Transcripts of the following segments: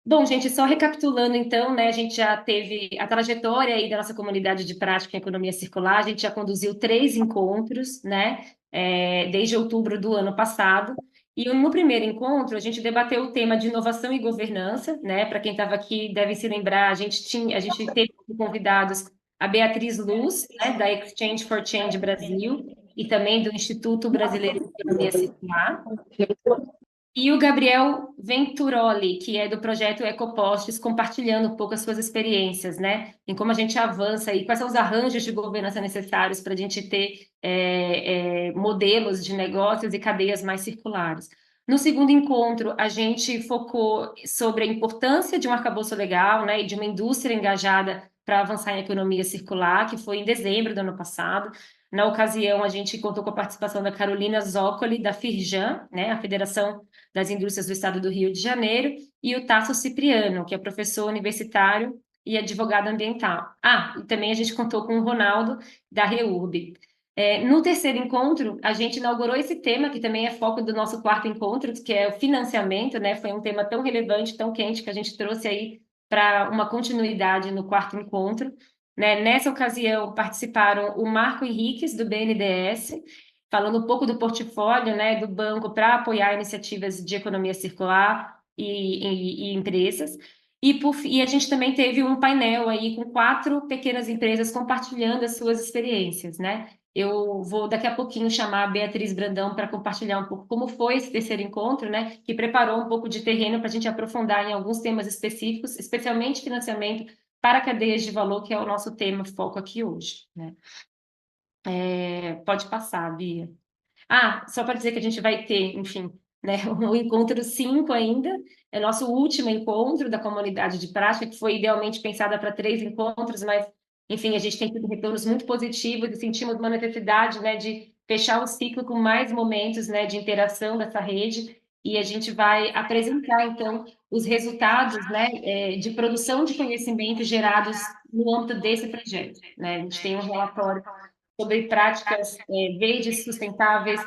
Bom, gente, só recapitulando então, né, a gente já teve a trajetória aí da nossa comunidade de prática em economia circular, a gente já conduziu 3 encontros, né, desde outubro do ano passado, e no primeiro encontro a gente debateu o tema de inovação e governança, né, para quem estava aqui deve se lembrar, a gente teve convidados a Beatriz Luz, né, da Exchange for Change Brasil, e também do Instituto Brasileiro de Economia Circular, e o Gabriel Venturoli, que é do projeto Ecopostes, compartilhando um pouco as suas experiências, né? Em como a gente avança e quais são os arranjos de governança necessários para a gente ter modelos de negócios e cadeias mais circulares. No segundo encontro, a gente focou sobre a importância de um arcabouço legal, né, e de uma indústria engajada para avançar em economia circular, que foi em dezembro do ano passado. Na ocasião, a gente contou com a participação da Carolina Zoccoli, da Firjan, né, a Federação das Indústrias do Estado do Rio de Janeiro, e o Tasso Cipriano, que é professor universitário e advogado ambiental. Ah, e também a gente contou com o Ronaldo, da REURB. No terceiro encontro, a gente inaugurou esse tema, que também é foco do nosso quarto encontro, que é o financiamento, né? Foi um tema tão relevante, tão quente, que a gente trouxe aí para uma continuidade no quarto encontro. Né? Nessa ocasião, participaram o Marco Henriques, do BNDES, falando um pouco do portfólio, né, do banco para apoiar iniciativas de economia circular e empresas. E a gente também teve um painel aí com 4 pequenas empresas compartilhando as suas experiências, né? Eu vou daqui a pouquinho chamar a Beatriz Brandão para compartilhar um pouco como foi esse terceiro encontro, né? Que preparou um pouco de terreno para a gente aprofundar em alguns temas específicos, especialmente financiamento para cadeias de valor, que é o nosso tema foco aqui hoje, né? Pode passar, Bia. Ah, só para dizer que a gente vai ter, enfim, né, o encontro 5 ainda, é nosso último encontro da comunidade de prática, que foi idealmente pensada para 3 encontros, mas, enfim, a gente tem tido retornos muito positivos e sentimos uma necessidade, né, de fechar o ciclo com mais momentos, né, de interação dessa rede, e a gente vai apresentar, então, os resultados, né, de produção de conhecimento gerados no âmbito desse projeto, né? A gente tem um relatório sobre práticas verdes sustentáveis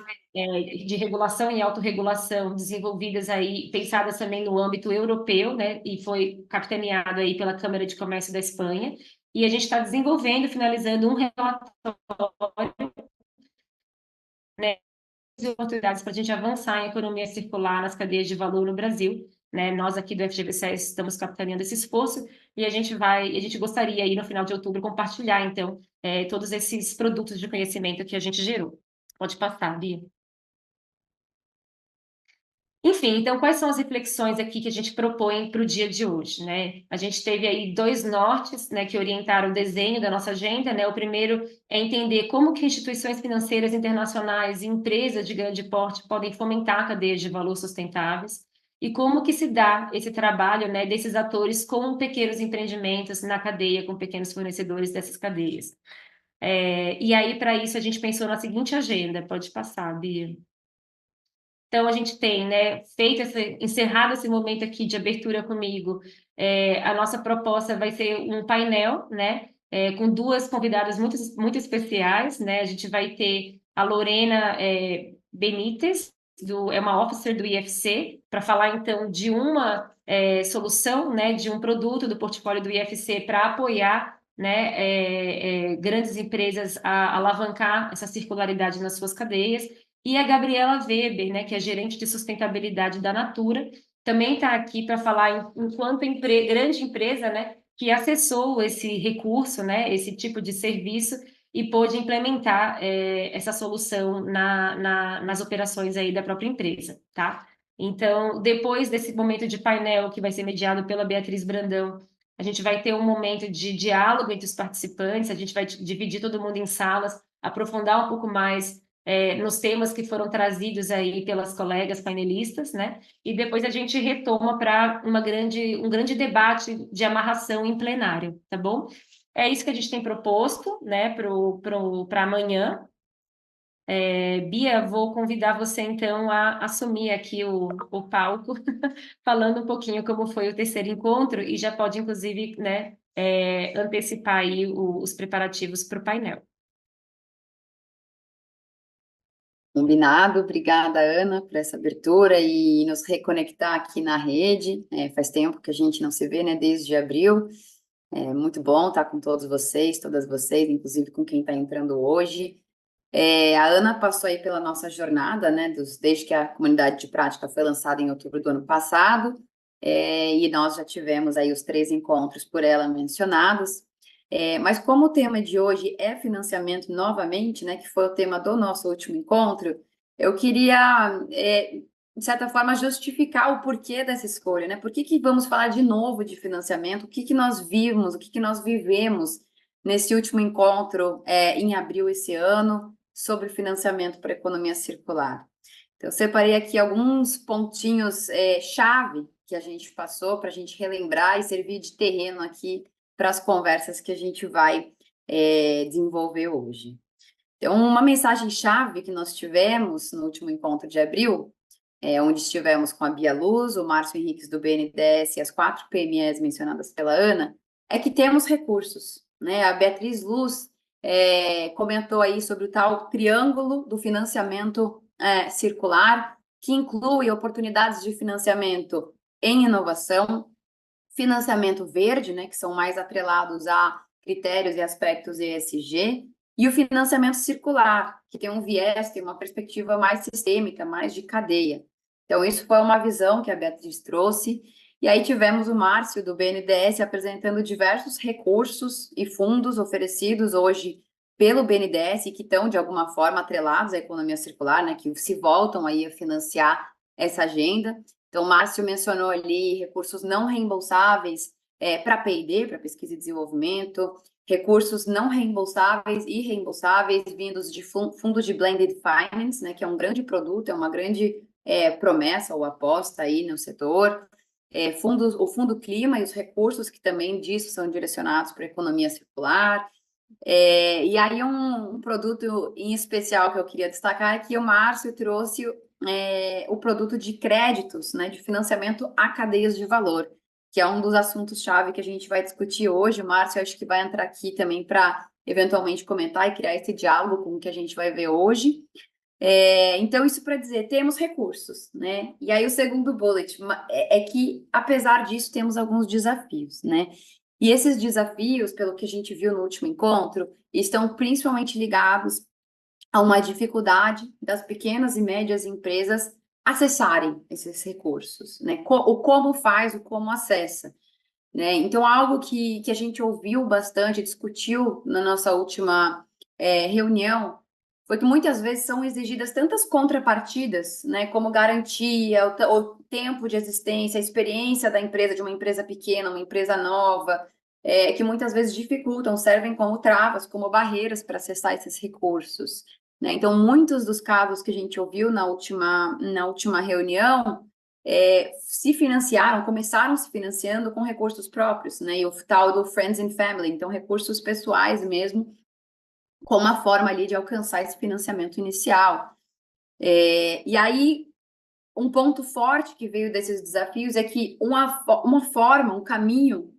de regulação e autorregulação desenvolvidas aí, pensadas também no âmbito europeu, né, e foi capitaneado aí pela Câmara de Comércio da Espanha, e a gente está desenvolvendo, finalizando um relatório, né, de oportunidades para a gente avançar em economia circular nas cadeias de valor no Brasil, né, nós aqui do FGVCS estamos capitaneando esse esforço, e a gente gostaria aí no final de outubro compartilhar, então, todos esses produtos de conhecimento que a gente gerou. Pode passar, Bia. Enfim, então, quais são as reflexões aqui que a gente propõe para o dia de hoje, né? A gente teve aí 2 nortes, né, que orientaram o desenho da nossa agenda, né? O primeiro é entender como que instituições financeiras internacionais e empresas de grande porte podem fomentar cadeias de valor sustentáveis e como que se dá esse trabalho, né, desses atores com pequenos empreendimentos na cadeia, com pequenos fornecedores dessas cadeias. E aí, para isso, a gente pensou na seguinte agenda, pode passar, Bia. Então, a gente tem, né, encerrado esse momento aqui de abertura comigo, a nossa proposta vai ser um painel, né, com 2 convidadas muito, muito especiais, né, a gente vai ter a Lorena Benítez, é uma officer do IFC, para falar, então, de uma solução, né, de um produto do portfólio do IFC para apoiar, né, grandes empresas a alavancar essa circularidade nas suas cadeias, e a Gabriela Weber, né, que é gerente de sustentabilidade da Natura, também está aqui para falar enquanto grande empresa, né, que acessou esse recurso, né, esse tipo de serviço e pôde implementar essa solução nas operações aí da própria empresa, tá? Então, depois desse momento de painel que vai ser mediado pela Beatriz Brandão, a gente vai ter um momento de diálogo entre os participantes, a gente vai dividir todo mundo em salas, aprofundar um pouco mais nos temas que foram trazidos aí pelas colegas painelistas, né? E depois a gente retoma para um grande debate de amarração em plenário, tá bom? É isso que a gente tem proposto, né, para amanhã. Bia, vou convidar você então a assumir aqui o palco, falando um pouquinho como foi o terceiro encontro e já pode, inclusive, né, antecipar aí os preparativos para o painel. Combinado. Obrigada, Ana, por essa abertura e nos reconectar aqui na rede. Faz tempo que a gente não se vê, né? Desde abril. É muito bom estar com todos vocês, todas vocês, inclusive com quem está entrando hoje. A Ana passou aí pela nossa jornada, né? Desde que a comunidade de prática foi lançada em outubro do ano passado. E nós já tivemos aí os 3 encontros por ela mencionados. Mas como o tema de hoje é financiamento novamente, né, que foi o tema do nosso último encontro, eu queria, de certa forma, justificar o porquê dessa escolha, né? Por que vamos falar de novo de financiamento? O que nós vimos, o que nós vivemos nesse último encontro, em abril esse ano, sobre financiamento para a economia circular? Então, eu separei aqui alguns pontinhos, chave que a gente passou para a gente relembrar e servir de terreno aqui para as conversas que a gente vai desenvolver hoje. Então, uma mensagem-chave que nós tivemos no último encontro de abril, onde estivemos com a Bia Luz, o Márcio Henriques do BNDES e as 4 PMEs mencionadas pela Ana, é que temos recursos, né? A Beatriz Luz comentou aí sobre o tal triângulo do financiamento circular, que inclui oportunidades de financiamento em inovação, financiamento verde, né, que são mais atrelados a critérios e aspectos ESG, e o financiamento circular, que tem um viés, tem uma perspectiva mais sistêmica, mais de cadeia. Então, isso foi uma visão que a Beatriz trouxe, e aí tivemos o Márcio, do BNDES, apresentando diversos recursos e fundos oferecidos hoje pelo BNDES, e que estão, de alguma forma, atrelados à economia circular, né, que se voltam aí a financiar essa agenda. Então, o Márcio mencionou ali recursos não reembolsáveis para P&D, para pesquisa e desenvolvimento, recursos não reembolsáveis e reembolsáveis vindos de fundos de blended finance, né, que é um grande produto, é uma grande promessa ou aposta aí no setor. O Fundo Clima e os recursos que também disso são direcionados para a economia circular. E aí um produto em especial que eu queria destacar é que o Márcio trouxe o produto de créditos, né, de financiamento a cadeias de valor, que é um dos assuntos-chave que a gente vai discutir hoje. O Márcio, acho que vai entrar aqui também para eventualmente comentar e criar esse diálogo com o que a gente vai ver hoje. Então, isso para dizer, temos recursos, né? E aí o segundo bullet é que, apesar disso, temos alguns desafios, né? E esses desafios, pelo que a gente viu no último encontro, estão principalmente ligados a uma dificuldade das pequenas e médias empresas acessarem esses recursos, né? O como faz, o como acessa, né? Então, algo que a gente ouviu bastante, discutiu na nossa última reunião, foi que muitas vezes são exigidas tantas contrapartidas, né? Como garantia, o tempo de existência, a experiência da empresa, de uma empresa pequena, uma empresa nova, que muitas vezes dificultam, servem como travas, como barreiras para acessar esses recursos, né? Então, muitos dos casos que a gente ouviu na última reunião se financiaram, começaram se financiando com recursos próprios, né? E o tal do Friends and Family, então recursos pessoais mesmo, como uma forma ali de alcançar esse financiamento inicial. E aí, um ponto forte que veio desses desafios é que uma forma, um caminho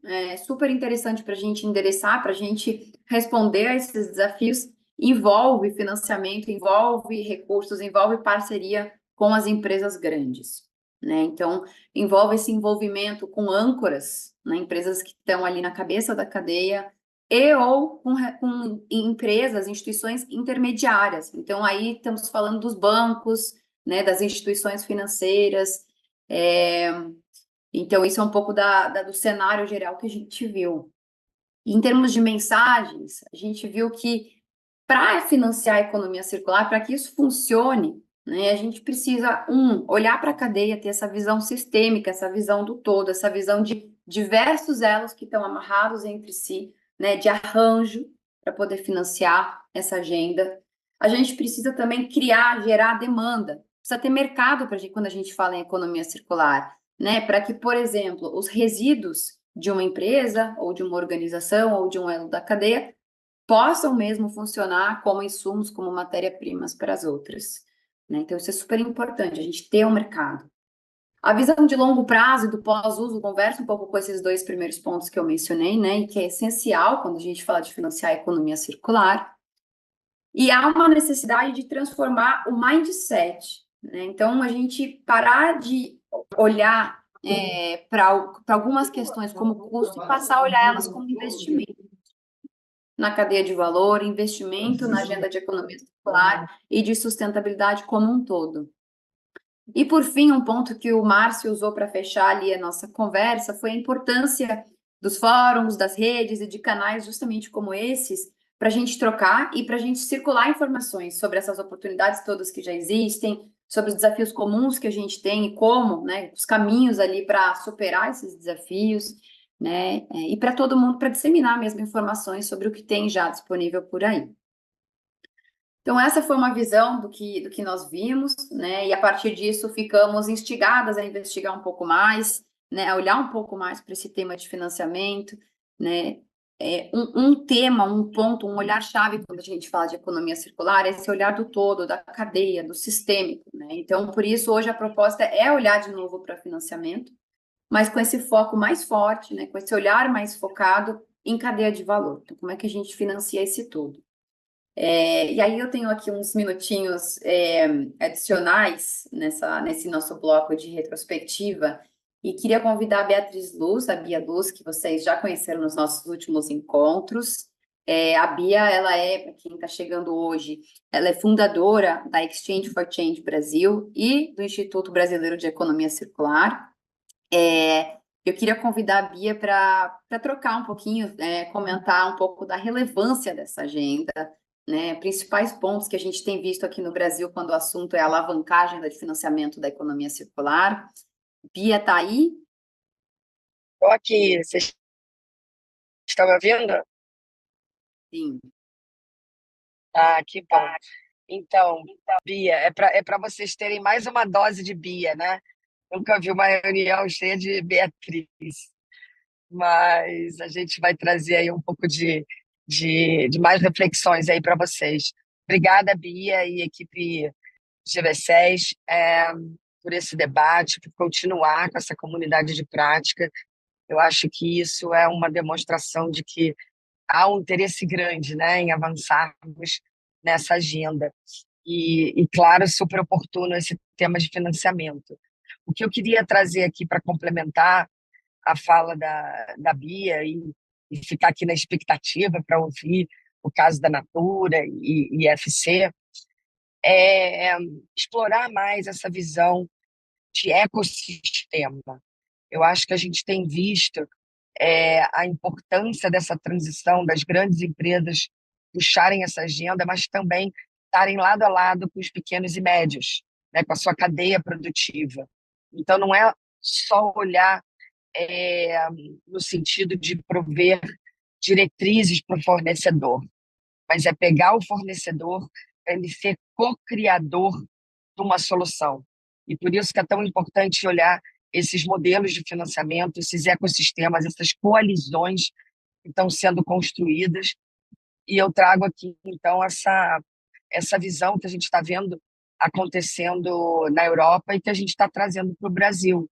super interessante para a gente endereçar, para a gente responder a esses desafios, envolve financiamento, envolve recursos, envolve parceria com as empresas grandes, né? Então, envolve esse envolvimento com âncoras, né? Empresas que estão ali na cabeça da cadeia, e ou com empresas, instituições intermediárias. Então, aí estamos falando dos bancos, né, das instituições financeiras. Então, isso é um pouco do cenário geral que a gente viu. Em termos de mensagens, a gente viu que para financiar a economia circular, para que isso funcione, né, a gente precisa, olhar para a cadeia, ter essa visão sistêmica, essa visão do todo, essa visão de diversos elos que estão amarrados entre si, né, de arranjo para poder financiar essa agenda. A gente precisa também criar, gerar demanda. Precisa ter mercado para quando a gente fala em economia circular, né, para que, por exemplo, os resíduos de uma empresa ou de uma organização ou de um elo da cadeia possam mesmo funcionar como insumos, como matéria-primas para as outras, né? Então, isso é super importante, a gente ter um mercado. A visão de longo prazo e do pós-uso conversa um pouco com esses 2 primeiros pontos que eu mencionei, né? E que é essencial quando a gente fala de financiar a economia circular. E há uma necessidade de transformar o mindset, né? Então, a gente parar de olhar para algumas questões como custo e passar a olhar elas como investimento na cadeia de valor, investimento na agenda de economia circular e de sustentabilidade como um todo. E, por fim, um ponto que o Márcio usou para fechar ali a nossa conversa foi a importância dos fóruns, das redes e de canais justamente como esses, para a gente trocar e para a gente circular informações sobre essas oportunidades todas que já existem, sobre os desafios comuns que a gente tem e como, né, os caminhos ali para superar esses desafios, né, e para todo mundo, para disseminar mesmo informações sobre o que tem já disponível por aí. Então, essa foi uma visão do que nós vimos, né? E a partir disso ficamos instigadas a investigar um pouco mais, né? A olhar um pouco mais para esse tema de financiamento, né? Um tema, um ponto, um olhar-chave quando a gente fala de economia circular, é esse olhar do todo, da cadeia, do sistêmico, né? Então, por isso, hoje a proposta é olhar de novo para financiamento, mas com esse foco mais forte, né? Com esse olhar mais focado em cadeia de valor. Então, como é que a gente financia esse todo? E aí eu tenho aqui uns minutinhos adicionais nesse nosso bloco de retrospectiva e queria convidar a Beatriz Luz, a Bia Luz, que vocês já conheceram nos nossos últimos encontros. A Bia, ela para quem está chegando hoje, ela é fundadora da Exchange for Change Brasil e do Instituto Brasileiro de Economia Circular. Eu queria convidar a Bia para trocar um pouquinho, comentar um pouco da relevância dessa agenda, né, principais pontos que a gente tem visto aqui no Brasil quando o assunto é a alavancagem de financiamento da economia circular. Bia, está aí? Estou aqui, vocês estão me ouvindo? Sim. Ah, que bom. Então, Bia, é para vocês terem mais uma dose de Bia, né? Nunca vi uma reunião cheia de Beatriz, mas a gente vai trazer aí um pouco de mais reflexões aí para vocês. Obrigada, Bia e equipe GV6, por esse debate, por continuar com essa comunidade de prática. Eu acho que isso é uma demonstração de que há um interesse grande, né, em avançarmos nessa agenda. Claro, super oportuno esse tema de financiamento. O que eu queria trazer aqui para complementar a fala da Bia e ficar aqui na expectativa para ouvir o caso da Natura e FC, é explorar mais essa visão de ecossistema. Eu acho que a gente tem visto a importância dessa transição das grandes empresas puxarem essa agenda, mas também estarem lado a lado com os pequenos e médios, né, com a sua cadeia produtiva. Então, não é só olhar no sentido de prover diretrizes para o fornecedor, mas é pegar o fornecedor para ele ser co-criador de uma solução. E por isso que é tão importante olhar esses modelos de financiamento, esses ecossistemas, essas coalizões que estão sendo construídas. E eu trago aqui, então, essa visão que a gente está vendo acontecendo na Europa e que a gente está trazendo para o Brasil,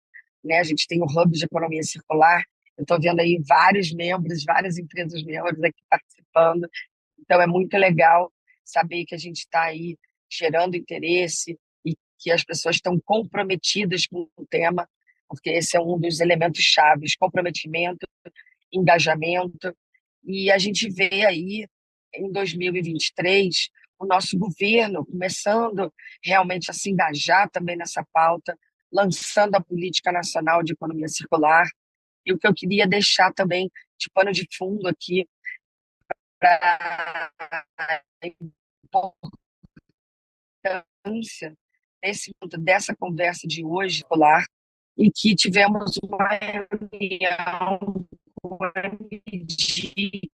né? A gente tem o Hub de Economia Circular, eu estou vendo aí vários membros, várias empresas membros aqui participando, então é muito legal saber que a gente está aí gerando interesse e que as pessoas estão comprometidas com o tema, porque esse é um dos elementos chaves, comprometimento, engajamento, e a gente vê aí, em 2023, o nosso governo começando realmente a se engajar também nessa pauta, lançando a Política Nacional de Economia Circular, e o que eu queria deixar também de pano de fundo aqui para a importância dessa conversa de hoje, escolar, em que tivemos uma reunião com o MDIC,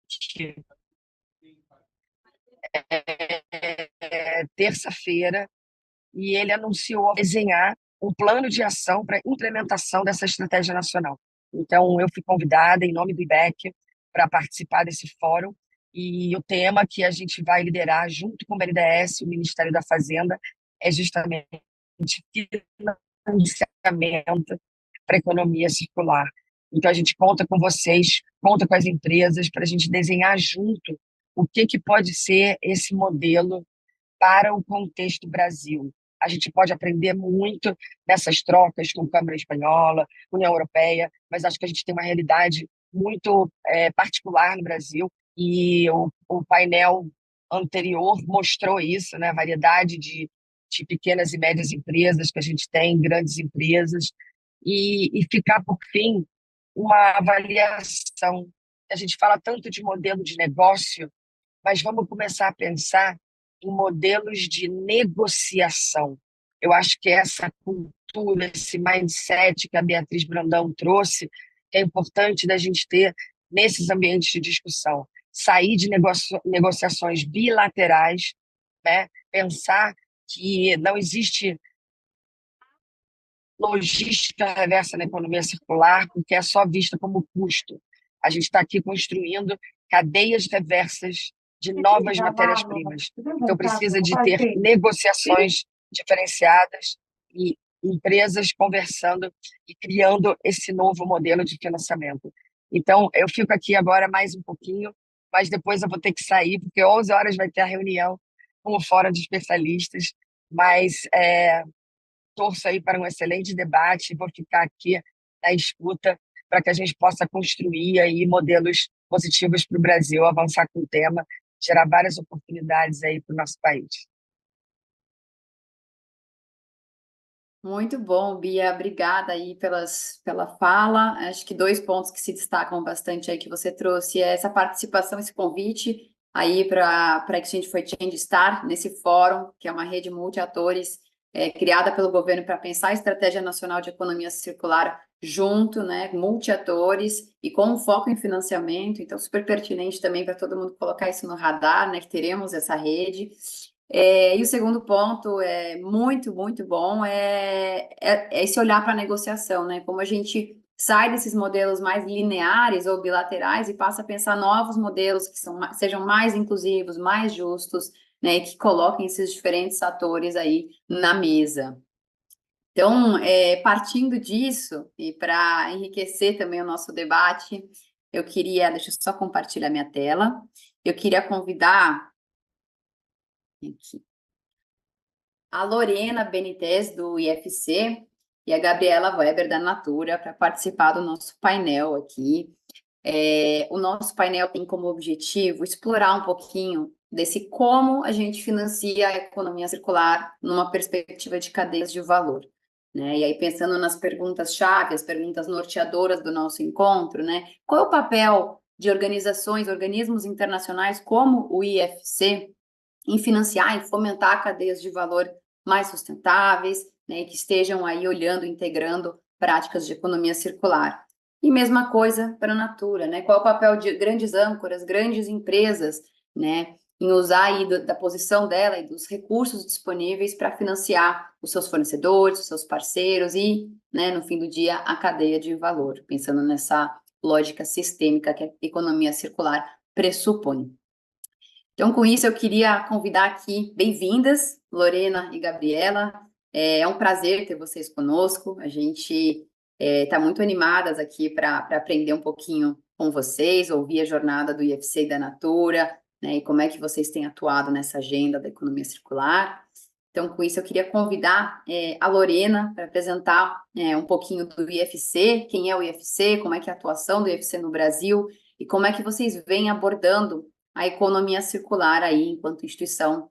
terça-feira, e ele anunciou desenhar um plano de ação para a implementação dessa estratégia nacional. Então, eu fui convidada, em nome do IBEC, para participar desse fórum, e o tema que a gente vai liderar junto com o BNDES, o Ministério da Fazenda, é justamente financiamento para a economia circular. Então, a gente conta com vocês, conta com as empresas, para a gente desenhar junto o que pode ser esse modelo para o contexto Brasil. A gente pode aprender muito nessas trocas com a Câmara Espanhola, União Europeia, mas acho que a gente tem uma realidade muito particular no Brasil, e o painel anterior mostrou isso, né? A variedade de pequenas e médias empresas que a gente tem, grandes empresas, e ficar, por fim, uma avaliação. A gente fala tanto de modelo de negócio, mas vamos começar a pensar em modelos de negociação. Eu acho que essa cultura, esse mindset que a Beatriz Brandão trouxe, é importante da gente ter nesses ambientes de discussão. Sair de negociações bilaterais, né? Pensar que não existe logística reversa na economia circular, porque é só vista como custo. A gente está aqui construindo cadeias reversas de novas matérias-primas. Então, precisa de ter negociações diferenciadas e empresas conversando e criando esse novo modelo de financiamento. Então, eu fico aqui agora mais um pouquinho, mas depois eu vou ter que sair, porque 11 horas vai ter a reunião com o Fórum de Especialistas, mas torço aí para um excelente debate, vou ficar aqui na escuta para que a gente possa construir aí modelos positivos para o Brasil, avançar com o tema, gerar várias oportunidades aí para o nosso país. Muito bom, Bia. Obrigada aí pela fala. Acho que 2 pontos que se destacam bastante aí que você trouxe é essa participação, esse convite aí para a Exchange for Change estar nesse fórum, que é uma rede multi-atores criada pelo governo para pensar a estratégia nacional de economia circular junto, né, multi-atores e com foco em financiamento. Então, super pertinente também para todo mundo colocar isso no radar, né, que teremos essa rede. E o segundo ponto é muito, muito bom, é esse olhar para a negociação, né? Como a gente sai desses modelos mais lineares ou bilaterais e passa a pensar novos modelos que sejam mais inclusivos, mais justos, né? E que coloquem esses diferentes atores aí na mesa. Então, partindo disso, e para enriquecer também o nosso debate, deixa eu só compartilhar minha tela, eu queria convidar aqui a Lorena Benitez, do IFC, e a Gabriela Weber, da Natura, para participar do nosso painel aqui. O nosso painel tem como objetivo explorar um pouquinho desse como a gente financia a economia circular numa perspectiva de cadeias de valor, né? E aí, pensando nas perguntas-chave, as perguntas norteadoras do nosso encontro, né? Qual é o papel de organismos internacionais como o IFC em financiar e fomentar cadeias de valor mais sustentáveis, né, que estejam aí olhando, integrando práticas de economia circular. E mesma coisa para a Natura, né? Qual é o papel de grandes âncoras, grandes empresas, né, em usar aí da posição dela e dos recursos disponíveis para financiar os seus fornecedores, os seus parceiros e, né, no fim do dia, a cadeia de valor, pensando nessa lógica sistêmica que a economia circular pressupõe. Então, com isso, eu queria convidar aqui, bem-vindas, Lorena e Gabriela. É um prazer ter vocês conosco. A gente está muito animadas aqui para aprender um pouquinho com vocês, ouvir a jornada do IFC e da Natura, né, e como é que vocês têm atuado nessa agenda da economia circular. Então, com isso, eu queria convidar a Lorena para apresentar um pouquinho do IFC, quem é o IFC, como é que é a atuação do IFC no Brasil e como é que vocês vêm abordando a economia circular aí enquanto instituição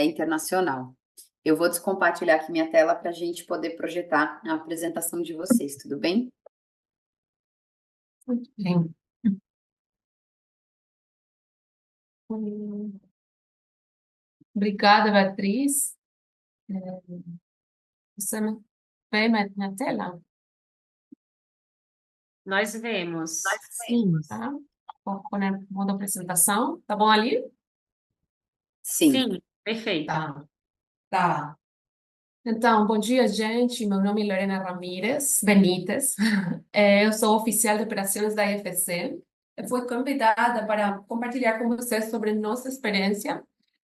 internacional. Eu vou descompartilhar aqui minha tela para a gente poder projetar a apresentação de vocês, tudo bem? Muito bem. Obrigada, Beatriz. Você me vê minha tela? Nós vemos. Sim, tá? Vou pôr modo apresentação. Tá bom ali? Sim. Sim, perfeito. Tá. Então, bom dia, gente. Meu nome é Lorena Ramírez Benítez. Eu sou oficial de operações da IFC. Eu fui convidada para compartilhar com vocês sobre nossa experiência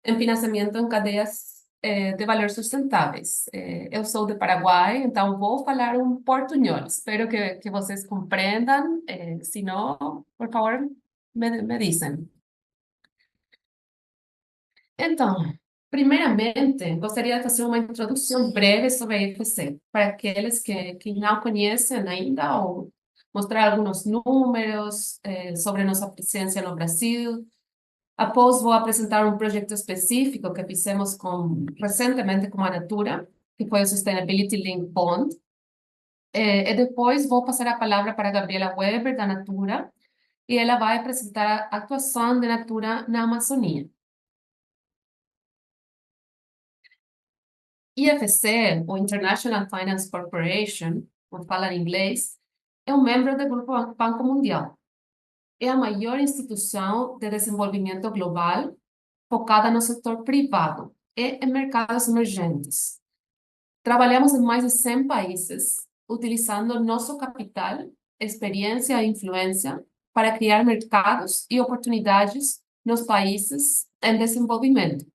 em financiamento em cadeias de valor sustentáveis. Eu sou de Paraguai, então vou falar um portunhol. Espero que vocês compreendam. Se não, por favor, me dizem. Então, primeiramente, gostaria de fazer uma introdução breve sobre a IFC, para aqueles que não conhecem ainda, ou mostrar alguns números sobre nossa presença no Brasil. Após, vou apresentar um projeto específico que fizemos recentemente com a Natura, que foi o Sustainability Linked Bond. E depois vou passar a palavra para a Gabriela Weber, da Natura, e ela vai apresentar a atuação da Natura na Amazônia. IFC, o International Finance Corporation, como fala em inglês, é um membro do Grupo Banco Mundial. É a maior instituição de desenvolvimento global focada no setor privado e em mercados emergentes. Trabalhamos em mais de 100 países, utilizando nosso capital, experiência e influência para criar mercados e oportunidades nos países em desenvolvimento.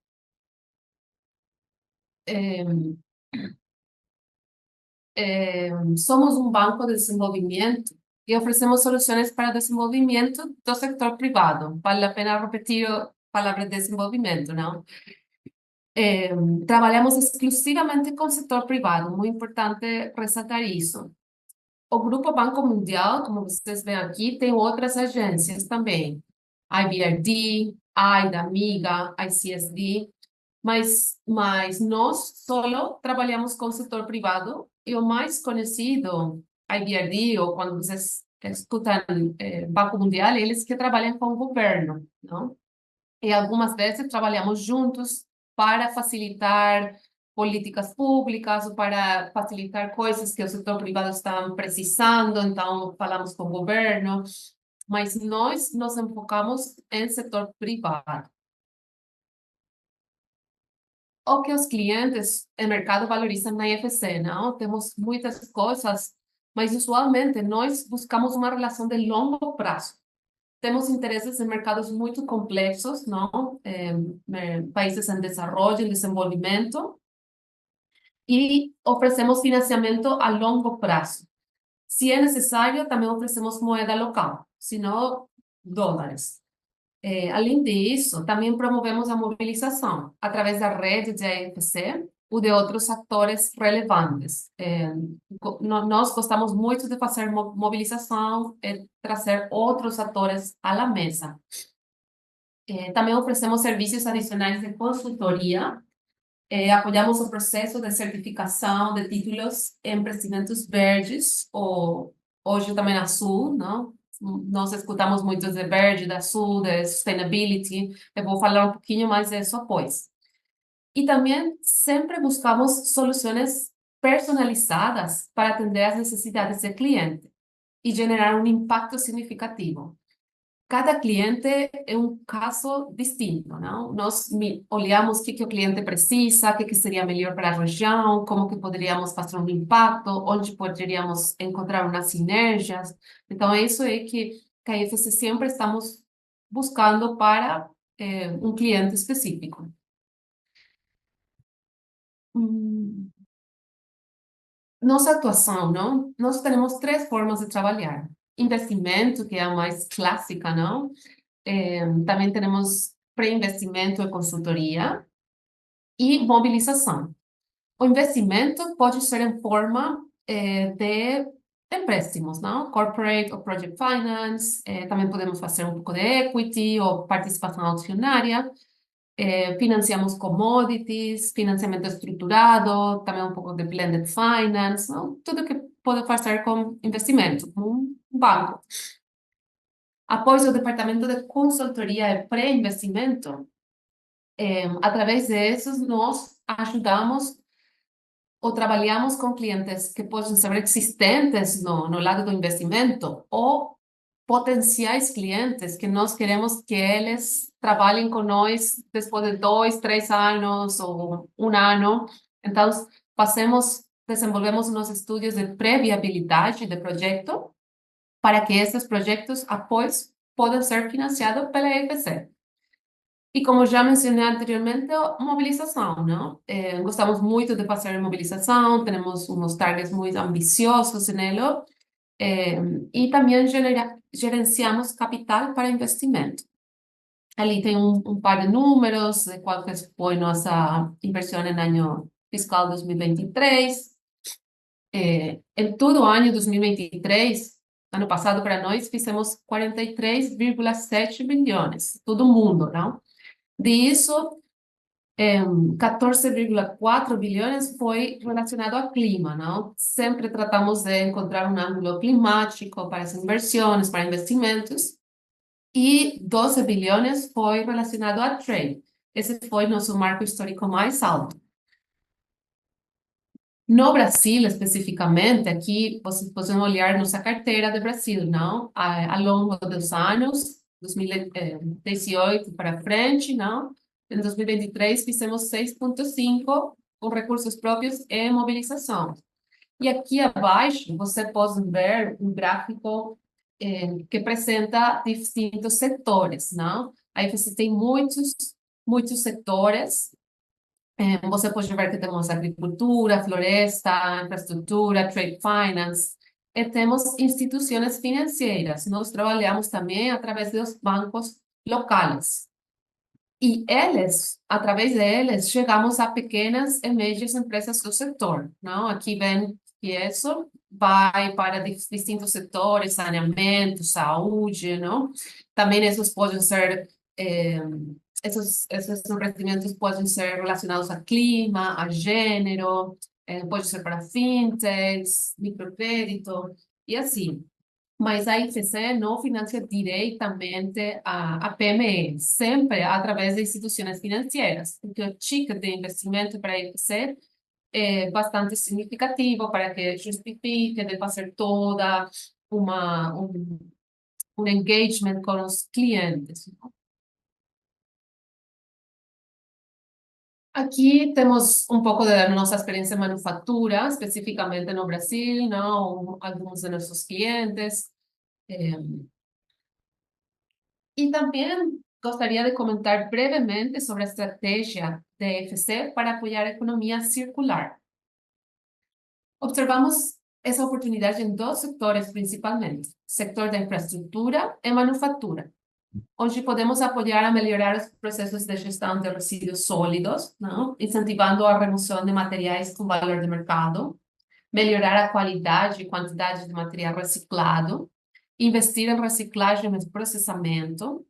Somos um banco de desenvolvimento e oferecemos soluções para o desenvolvimento do setor privado. Vale a pena repetir a palavra desenvolvimento, não? Trabalhamos exclusivamente com o setor privado, muito importante ressaltar isso. O Grupo Banco Mundial, como vocês veem aqui, tem outras agências também. IBRD, AIDA, MIGA, ICSD, mas nós só trabalhamos com o setor privado e o mais conhecido, IBRD, ou quando vocês escutam Banco Mundial, eles que trabalham com o governo, não? E algumas vezes trabalhamos juntos para facilitar políticas públicas ou para facilitar coisas que o setor privado está precisando, então falamos com o governo, mas nós nos enfocamos em setor privado. O que os clientes e mercado valorizam na IFC, não? Temos muitas coisas, mas usualmente nós buscamos uma relação de longo prazo. Temos interesses em mercados muito complexos, não? Países em desenvolvimento, e oferecemos financiamento a longo prazo. Se é necessário, também oferecemos moeda local, se não dólares. Além disso, também promovemos a mobilização através da rede de AFC ou de outros atores relevantes. Nós gostamos muito de fazer mobilização e trazer outros atores à mesa. Também oferecemos serviços adicionais de consultoria. Apoiamos o processo de certificação de títulos em investimentos verdes, ou hoje também azul, não? Nós escutamos muito de verde, de azul, de sustainability. Eu vou falar um pouquinho mais disso após. E também sempre buscamos soluções personalizadas para atender às necessidades do cliente e gerar um impacto significativo. Cada cliente é um caso distinto, não? Nós olhamos o que o cliente precisa, o que seria melhor para a região, como que poderíamos fazer um impacto, onde poderíamos encontrar umas sinergias. Então, isso é que a IFC sempre estamos buscando para um cliente específico. Nossa atuação, não? Nós temos 3 formas de trabalhar. Investimento, que é a mais clássica, não? Também temos pré-investimento e consultoria e mobilização. O investimento pode ser em forma de empréstimos, não? Corporate ou project finance, também podemos fazer um pouco de equity ou participação acionária, financiamos commodities, financiamento estruturado, também um pouco de blended finance, não? Tudo que pode fazer com investimento, como um banco. Após o departamento de consultoria e pré-investimento, através desses, nós ajudamos ou trabalhamos com clientes que podem ser existentes no lado do investimento ou potenciais clientes que nós queremos que eles trabalhem com nós depois de 2, 3 anos ou um ano. Então, desenvolvemos uns estudos de pré-viabilidade de projeto para que esses projetos, após, possam ser financiados pela IFC. E como já mencionei anteriormente, mobilização, não? Gostamos muito de fazer mobilização, temos uns targets muito ambiciosos nela, e também gerenciamos capital para investimento. Ali tem par de números de qual que foi nossa inversão no ano fiscal 2023. Em todo o ano 2023, ano passado para nós, fizemos 43,7 bilhões, todo mundo, não? Disso, 14,4 bilhões foi relacionado ao clima, não? Sempre tratamos de encontrar um ângulo climático para as inversões, para investimentos, e 12 bilhões foi relacionado a trade. Esse foi nosso marco histórico mais alto. No Brasil, especificamente, aqui vocês podem olhar nossa carteira de Brasil, não? Ao longo dos anos, 2018 para frente, não? Em 2023, fizemos 6,5 com recursos próprios e mobilização. E aqui abaixo, você pode ver um gráfico que apresenta distintos setores, não? Aí você tem muitos setores. Você pode ver que temos agricultura, floresta, infraestrutura, trade finance, e temos instituições financeiras. Nós trabalhamos também através dos bancos locais. E eles, através deles, chegamos a pequenas e médias empresas do setor, não? Aqui vem que isso vai para distintos setores, saneamento, saúde, não? Também esses podem ser esses investimentos podem ser relacionados a clima, a gênero, pode ser para fintechs, microcrédito, e assim. Mas a IFC não financia diretamente a PME, sempre através de instituições financeiras, porque o ticket de investimento para a IFC é bastante significativo para que justifique de fazer toda um engagement com os clientes. Aqui temos um pouco da nossa experiência em manufatura, especificamente no Brasil, não? Alguns de nossos clientes. E também gostaria de comentar brevemente sobre a estratégia da EFC para apoiar a economia circular. Observamos essa oportunidade em dois setores principalmente, setor da infraestrutura e manufatura, onde podemos apoiar a melhorar os processos de gestão de resíduos sólidos, não? Incentivando a remoção de materiais com valor de mercado, melhorar a qualidade e quantidade de material reciclado, investir em reciclagem e processamento.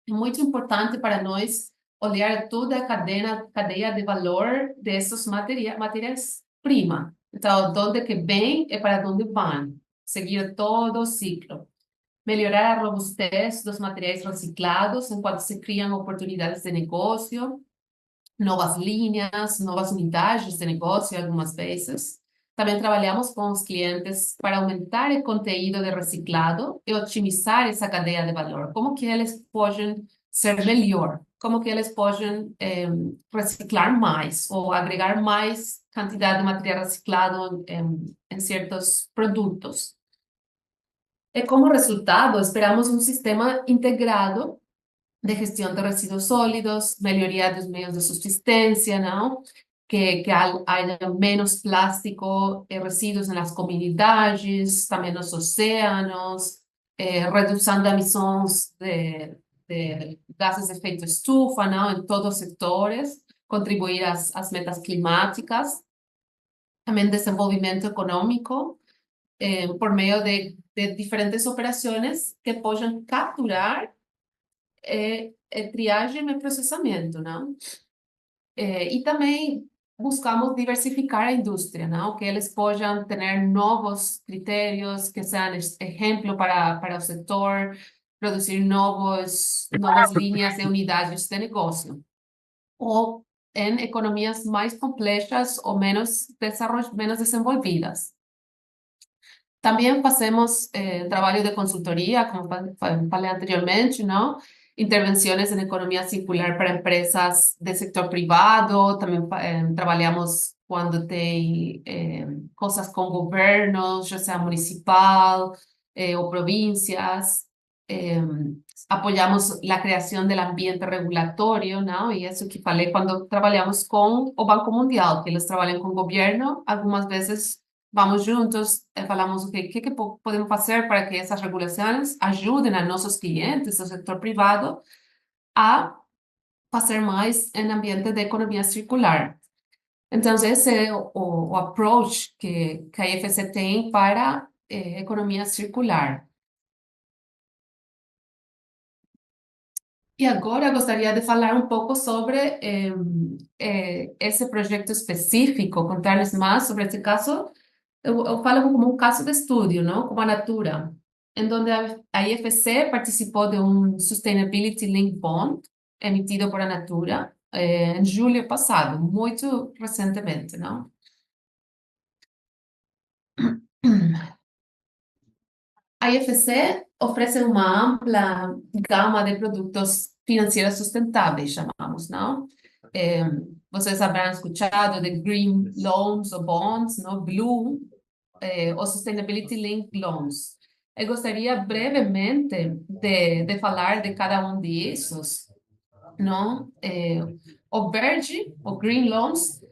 É muito importante para nós olhar toda a cadeia de valor desses matérias-primas. Então, de onde que vem e para onde vão. Seguir todo o ciclo. Melhorar a robustez dos materiais reciclados enquanto se criam oportunidades de negócio, novas linhas, novas unidades de negócio algumas vezes. Também trabalhamos com os clientes para aumentar o conteúdo de reciclado e otimizar essa cadeia de valor. Como que eles podem ser melhor? Como que eles podem reciclar mais ou agregar mais quantidade de material reciclado em certos produtos? E como resultado, esperamos um sistema integrado de gestão de resíduos sólidos, melhoria dos meios de subsistência, não? Que haya menos plástico e resíduos nas comunidades, também nos oceanos, reduzindo emissões de gases de efeito estufa, não? Em todos os setores, contribuir às metas climáticas, também desenvolvimento econômico, por meio de diferentes operações que possam capturar triagem e processamento, não? E também buscamos diversificar a indústria, não? Que eles possam ter novos critérios que sejam exemplo para o setor, produzir novas linhas e unidades de negócio. Ou em economias mais complexas ou menos desenvolvidas. Também fazemos trabalho de consultoria, como falei anteriormente, não? Intervenções em economia circular para empresas do setor privado, também trabalhamos quando tem coisas com governos, já seja municipal ou províncias, apoiamos a criação do ambiente regulatório, não? E isso que falei quando trabalhamos com o Banco Mundial, que eles trabalham com o governo, algumas vezes vamos juntos e falamos o que podemos fazer para que essas regulações ajudem a nossos clientes do setor privado a fazer mais em ambiente de economia circular. Então, esse é o approach que a IFC tem para economia circular. E agora eu gostaria de falar um pouco sobre esse projeto específico, contar-lhes mais sobre esse caso. Eu falo como um caso de estudo, não? Como a Natura, em onde a IFC participou de um Sustainability Linked Bond emitido por a Natura em julho passado, muito recentemente, não? A IFC oferece uma ampla gama de produtos financeiros sustentáveis, chamamos, não? Vocês habrão escuchado de green loans ou bonds, não? Blue, ou sustainability linked loans. Eu gostaria brevemente de falar de cada um desses, não? O verde, o green loans,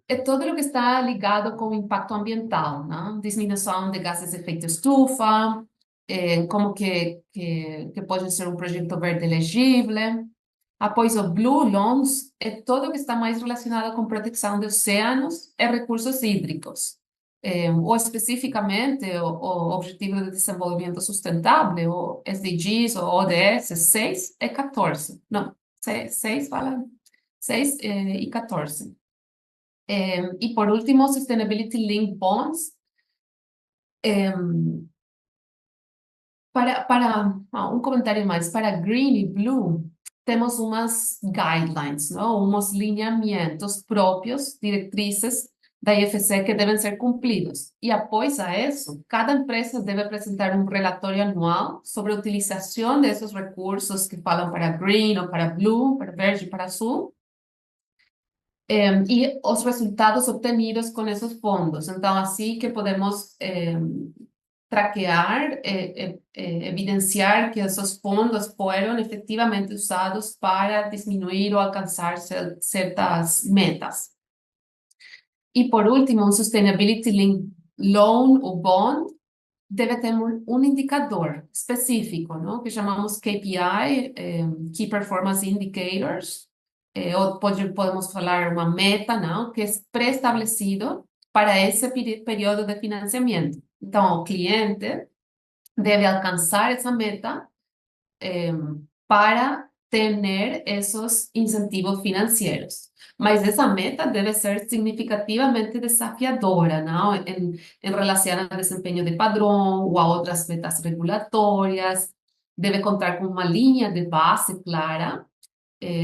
é todo o que está ligado com o impacto ambiental, não? Diminuição de gases de efeito estufa, como que pode ser um projeto verde elegível. Após o Blue Loans, é todo o que está mais relacionado com proteção de oceanos e recursos hídricos. Ou especificamente o Objetivo de Desenvolvimento Sustentável, o SDGs, ou ODS 6 e 14. Não, 6 fala 6 e 14. E por último, Sustainability Linked Bonds. Um comentário mais, para Green e Blue, temos umas guidelines, não? Uns lineamentos próprios, diretrizes da IFC que devem ser cumpridos. E após a isso, cada empresa deve apresentar um relatório anual sobre a utilização desses recursos que falam para Green ou para Blue, para Verde e para Azul, e os resultados obtenidos com esses fundos. Então, assim que podemos traquear, evidenciar que esos fondos fueron efectivamente usados para disminuir o alcanzar certas metas. Y por último, un Sustainability Linked Loan o Bond debe tener un indicador específico, ¿no? Que llamamos KPI, Key Performance Indicators, o podemos falar uma meta, ¿no? Que es preestablecido para ese periodo de financiamiento. Então, o cliente deve alcançar essa meta para ter esses incentivos financeiros. Mas essa meta deve ser significativamente desafiadora, não? Em relação ao desempenho de padrão ou a outras metas regulatórias. Deve contar com uma linha de base clara,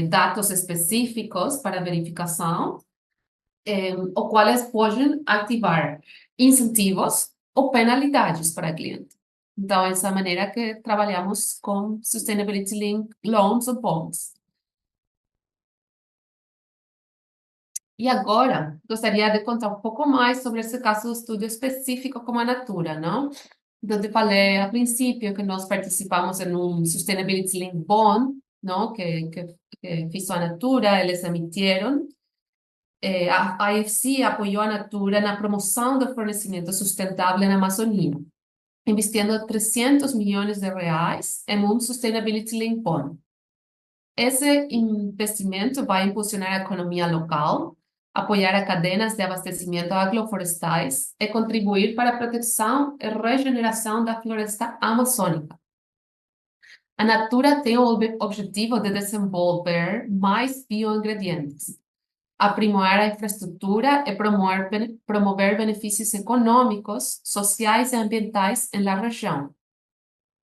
dados específicos para verificação, os quais podem ativar incentivos ou penalidades para o cliente. Então, essa é a maneira que trabalhamos com Sustainability Linked Loans ou Bonds. E agora, gostaria de contar um pouco mais sobre esse caso de estudo específico como a Natura, não? Então, eu falei a princípio que nós participamos em um Sustainability Linked Bond, não? Que fez a Natura, eles emitiram. A IFC apoiou a Natura na promoção do fornecimento sustentável na Amazônia, investindo 300 milhões de reais em um Sustainability Linked Bond. Esse investimento vai impulsionar a economia local, apoiar a cadenas de abastecimento agroflorestais e contribuir para a proteção e regeneração da floresta amazônica. A Natura tem o objetivo de desenvolver mais bioingredientes, aprimorar a infraestrutura e promover benefícios econômicos, sociais e ambientais na região.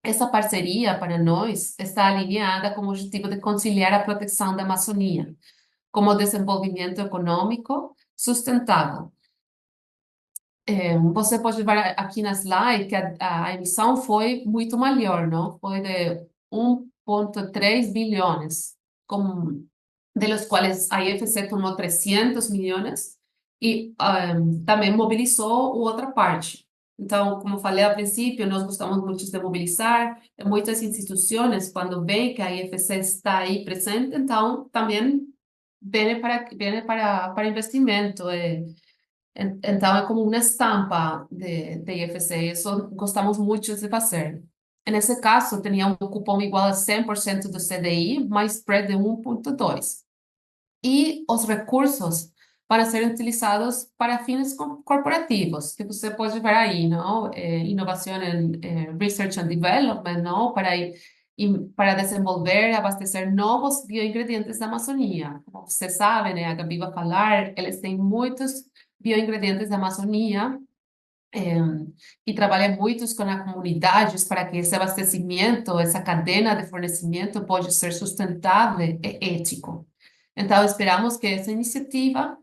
Essa parceria, para nós, está alinhada com o objetivo de conciliar a proteção da Amazônia, como o desenvolvimento econômico sustentável. Você pode ver aqui na slide que a emissão foi muito maior, não? Foi de 1,3 bilhões, de los quais a IFC tomou 300 milhões e também mobilizou outra parte. Então, como falei ao princípio, nós gostamos muito de mobilizar, muitas instituições, quando veem que a IFC está aí presente, então também vem para investimento. Então, é como uma estampa de IFC, isso gostamos muito de fazer. Nesse caso, tinha um cupom igual a 100% do CDI, mais spread de 1,2. E os recursos para serem utilizados para fins corporativos, que você pode ver aí, não? Inovação em Research and Development, não? Para desenvolver e abastecer novos bioingredientes da Amazônia. Como você sabe, né? A Gabi vai falar, eles têm muitos bioingredientes da Amazônia e trabalham muitos com as comunidades para que esse abastecimento, essa cadeia de fornecimento pode ser sustentável e ético. Então, esperamos que essa iniciativa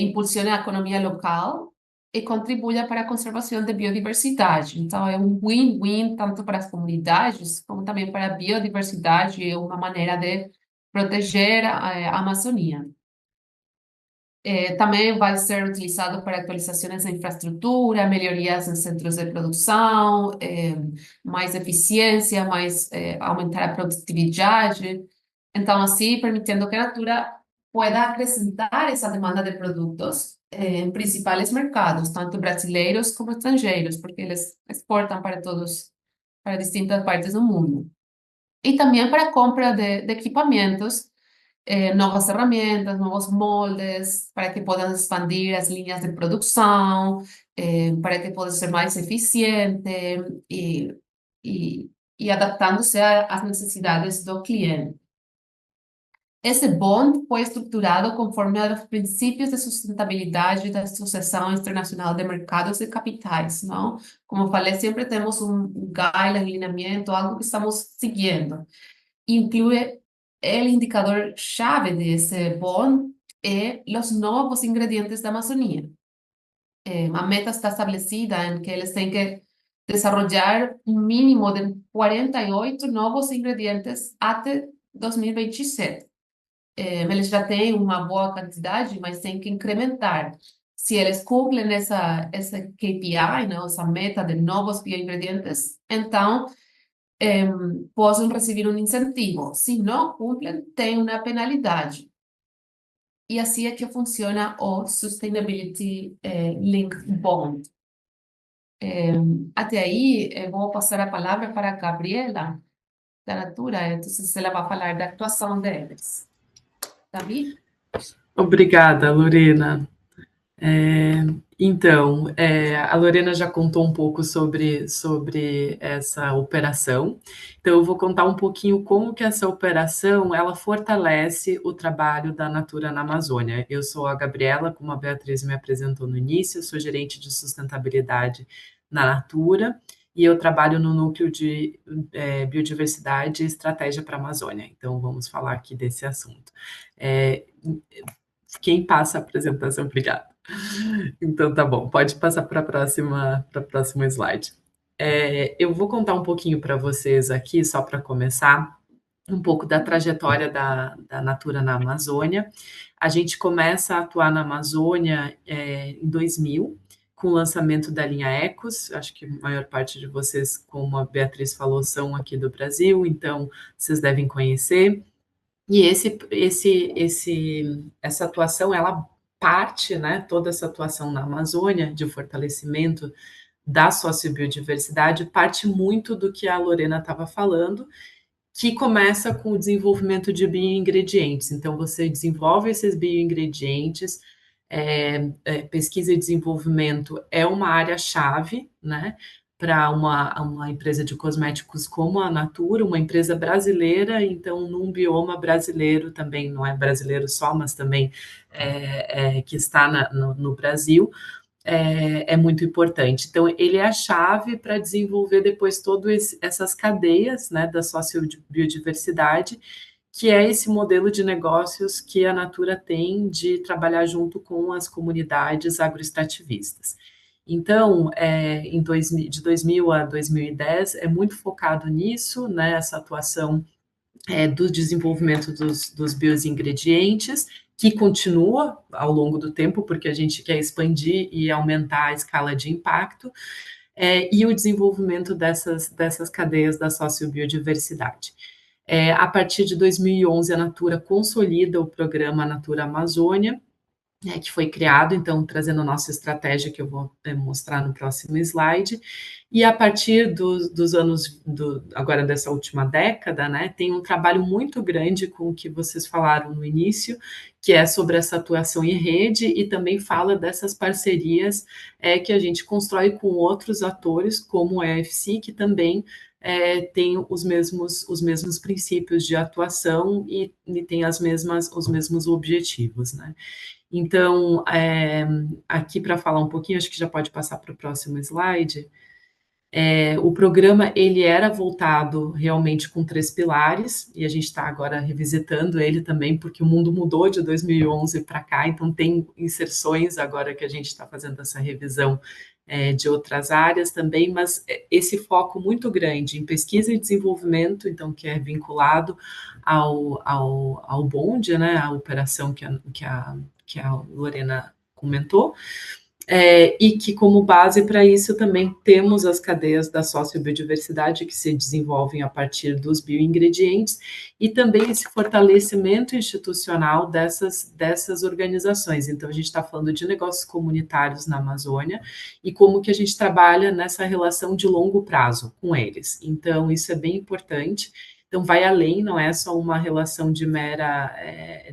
impulsione a economia local e contribua para a conservação da biodiversidade. Então, é um win-win tanto para as comunidades como também para a biodiversidade e uma maneira de proteger a Amazônia. Também vai ser utilizado para atualizações da infraestrutura, melhorias em centros de produção, mais eficiência, aumentar a produtividade. Então, assim, permitindo que a Natura pueda acrescentar essa demanda de produtos em principais mercados, tanto brasileiros como estrangeiros, porque eles exportam para distintas partes do mundo. E também para a compra de equipamentos, novas ferramentas, novos moldes, para que possam expandir as linhas de produção, para que possa ser mais eficiente e adaptando-se às necessidades do cliente. Esse bond foi estruturado conforme os princípios de sustentabilidade da Associação Internacional de Mercados de Capitais, não? Como eu falei, sempre temos um guideline, alinhamento, algo que estamos seguindo. Inclui o indicador-chave desse bond e os novos ingredientes da Amazônia. A meta está estabelecida em que eles têm que desenvolver um mínimo de 48 novos ingredientes até 2027. Eles já têm uma boa quantidade, mas têm que incrementar. Se eles cumprem essa KPI, né, essa meta de novos bioingredientes, então possam receber um incentivo. Se não cumprem, tem uma penalidade. E assim é que funciona o Sustainability Linked Bond. Até aí, eu vou passar a palavra para a Gabriela, da Natura, então ela vai falar da atuação deles. Davi? Obrigada, Lorena. Então, a Lorena já contou um pouco sobre essa operação, então eu vou contar um pouquinho como que essa operação, ela fortalece o trabalho da Natura na Amazônia. Eu sou a Gabriela, como a Beatriz me apresentou no início, eu sou gerente de sustentabilidade na Natura, e eu trabalho no núcleo de biodiversidade e estratégia para a Amazônia, então vamos falar aqui desse assunto. Quem passa a apresentação, obrigada. Então tá bom, pode passar para o próximo slide. Eu vou contar um pouquinho para vocês aqui, só para começar, um pouco da trajetória da Natura na Amazônia. A gente começa a atuar na Amazônia em 2000, com o lançamento da linha Ecos. Acho que a maior parte de vocês, como a Beatriz falou, são aqui do Brasil, então vocês devem conhecer. E essa atuação, ela parte, né, toda essa atuação na Amazônia, de fortalecimento da sociobiodiversidade, parte muito do que a Lorena estava falando, que começa com o desenvolvimento de bioingredientes. Então, você desenvolve esses bioingredientes, pesquisa e desenvolvimento é uma área-chave, né, para uma empresa de cosméticos como a Natura, uma empresa brasileira, então num bioma brasileiro também, não é brasileiro só, mas também que está no Brasil, é muito importante. Então, ele é a chave para desenvolver depois todas essas cadeias, né, da sociobiodiversidade, que é esse modelo de negócios que a Natura tem de trabalhar junto com as comunidades agroextrativistas. Então, de 2000 a 2010, é muito focado nisso, né, essa atuação do desenvolvimento dos bioingredientes, que continua ao longo do tempo, porque a gente quer expandir e aumentar a escala de impacto, e o desenvolvimento dessas cadeias da sociobiodiversidade. A partir de 2011, a Natura consolida o programa Natura Amazônia, que foi criado, então, trazendo a nossa estratégia, que eu vou mostrar no próximo slide, e a partir dos anos, agora dessa última década, né, tem um trabalho muito grande com o que vocês falaram no início, que é sobre essa atuação em rede, e também fala dessas parcerias que a gente constrói com outros atores, como a EFC, que também tem os mesmos princípios de atuação e tem os mesmos objetivos, né? Então, aqui para falar um pouquinho, acho que já pode passar para o próximo slide. O programa ele era voltado realmente com 3 pilares, e a gente está agora revisitando ele também, porque o mundo mudou de 2011 para cá, então tem inserções agora que a gente está fazendo essa revisão de outras áreas também, mas esse foco muito grande em pesquisa e desenvolvimento, então que é vinculado ao BOND, né, a operação que a Lorena comentou, e que, como base para isso, também temos as cadeias da sociobiodiversidade que se desenvolvem a partir dos bioingredientes e também esse fortalecimento institucional dessas organizações. Então, a gente está falando de negócios comunitários na Amazônia e como que a gente trabalha nessa relação de longo prazo com eles. Então, isso é bem importante. Então, vai além, não é só uma relação de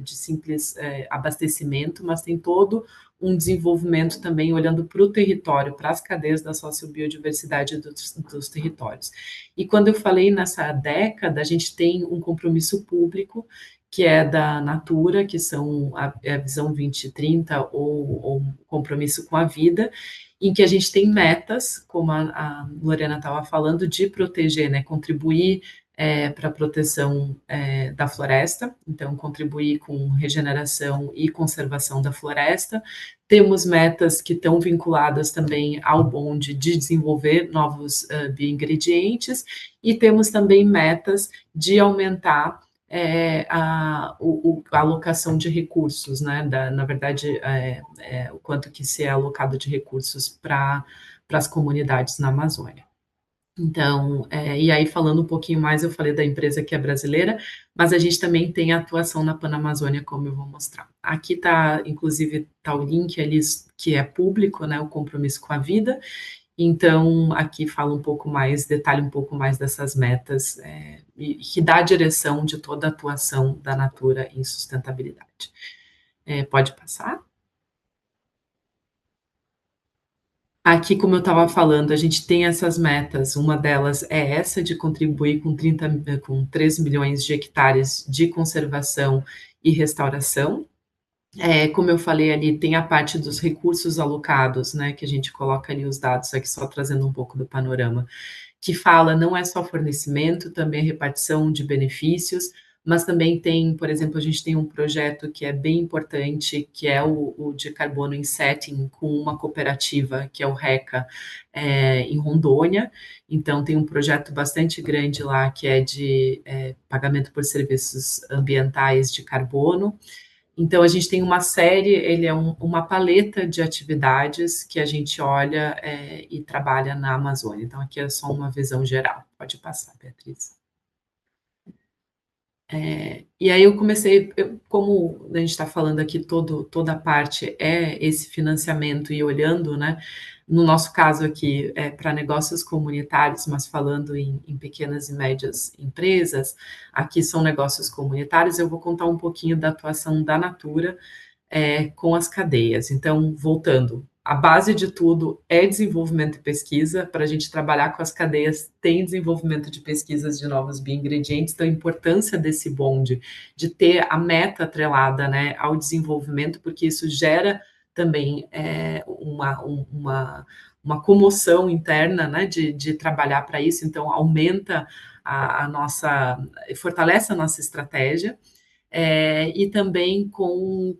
de simples abastecimento, mas tem todo um desenvolvimento também olhando para o território, para as cadeias da sociobiodiversidade dos territórios. E quando eu falei nessa década, a gente tem um compromisso público, que é da Natura, que são a Visão 2030 ou Compromisso com a Vida, em que a gente tem metas, como a Lorena estava falando, de proteger, né, contribuir para a proteção da floresta, então contribuir com regeneração e conservação da floresta. Temos metas que estão vinculadas também ao BOND de desenvolver novos bioingredientes, e temos também metas de aumentar a alocação de recursos, né? Na verdade, o quanto que se é alocado de recursos para as comunidades na Amazônia. Então, e aí falando um pouquinho mais, eu falei da empresa que é brasileira, mas a gente também tem atuação na Panamazônia, como eu vou mostrar. Aqui está, inclusive, está o link ali que é público, né, o compromisso com a vida. Então, aqui fala um pouco mais, detalha um pouco mais dessas metas, e que dá a direção de toda a atuação da Natura em sustentabilidade. Pode passar? Aqui, como eu estava falando, a gente tem essas metas, uma delas é essa de contribuir com 3 milhões de hectares de conservação e restauração. Como eu falei ali, tem a parte dos recursos alocados, né, que a gente coloca ali os dados, aqui só trazendo um pouco do panorama, que fala não é só fornecimento, também repartição de benefícios, mas também tem, por exemplo, a gente tem um projeto que é bem importante, que é o de carbono em setting com uma cooperativa, que é o RECA, em Rondônia. Então, tem um projeto bastante grande lá, que é de pagamento por serviços ambientais de carbono. Então, a gente tem uma série, ele é uma paleta de atividades que a gente olha e trabalha na Amazônia. Então, aqui é só uma visão geral. Pode passar, Beatriz. E aí eu comecei, como a gente está falando aqui, toda a parte é esse financiamento e olhando, né? No nosso caso aqui, para negócios comunitários, mas falando em pequenas e médias empresas, aqui são negócios comunitários, eu vou contar um pouquinho da atuação da Natura com as cadeias. Então, voltando, a base de tudo é desenvolvimento e pesquisa. Para a gente trabalhar com as cadeias, tem desenvolvimento de pesquisas de novos bioingredientes, então a importância desse bonde, de ter a meta atrelada, né, ao desenvolvimento, porque isso gera também uma comoção interna, né, de trabalhar para isso, então aumenta fortalece a nossa estratégia. E também com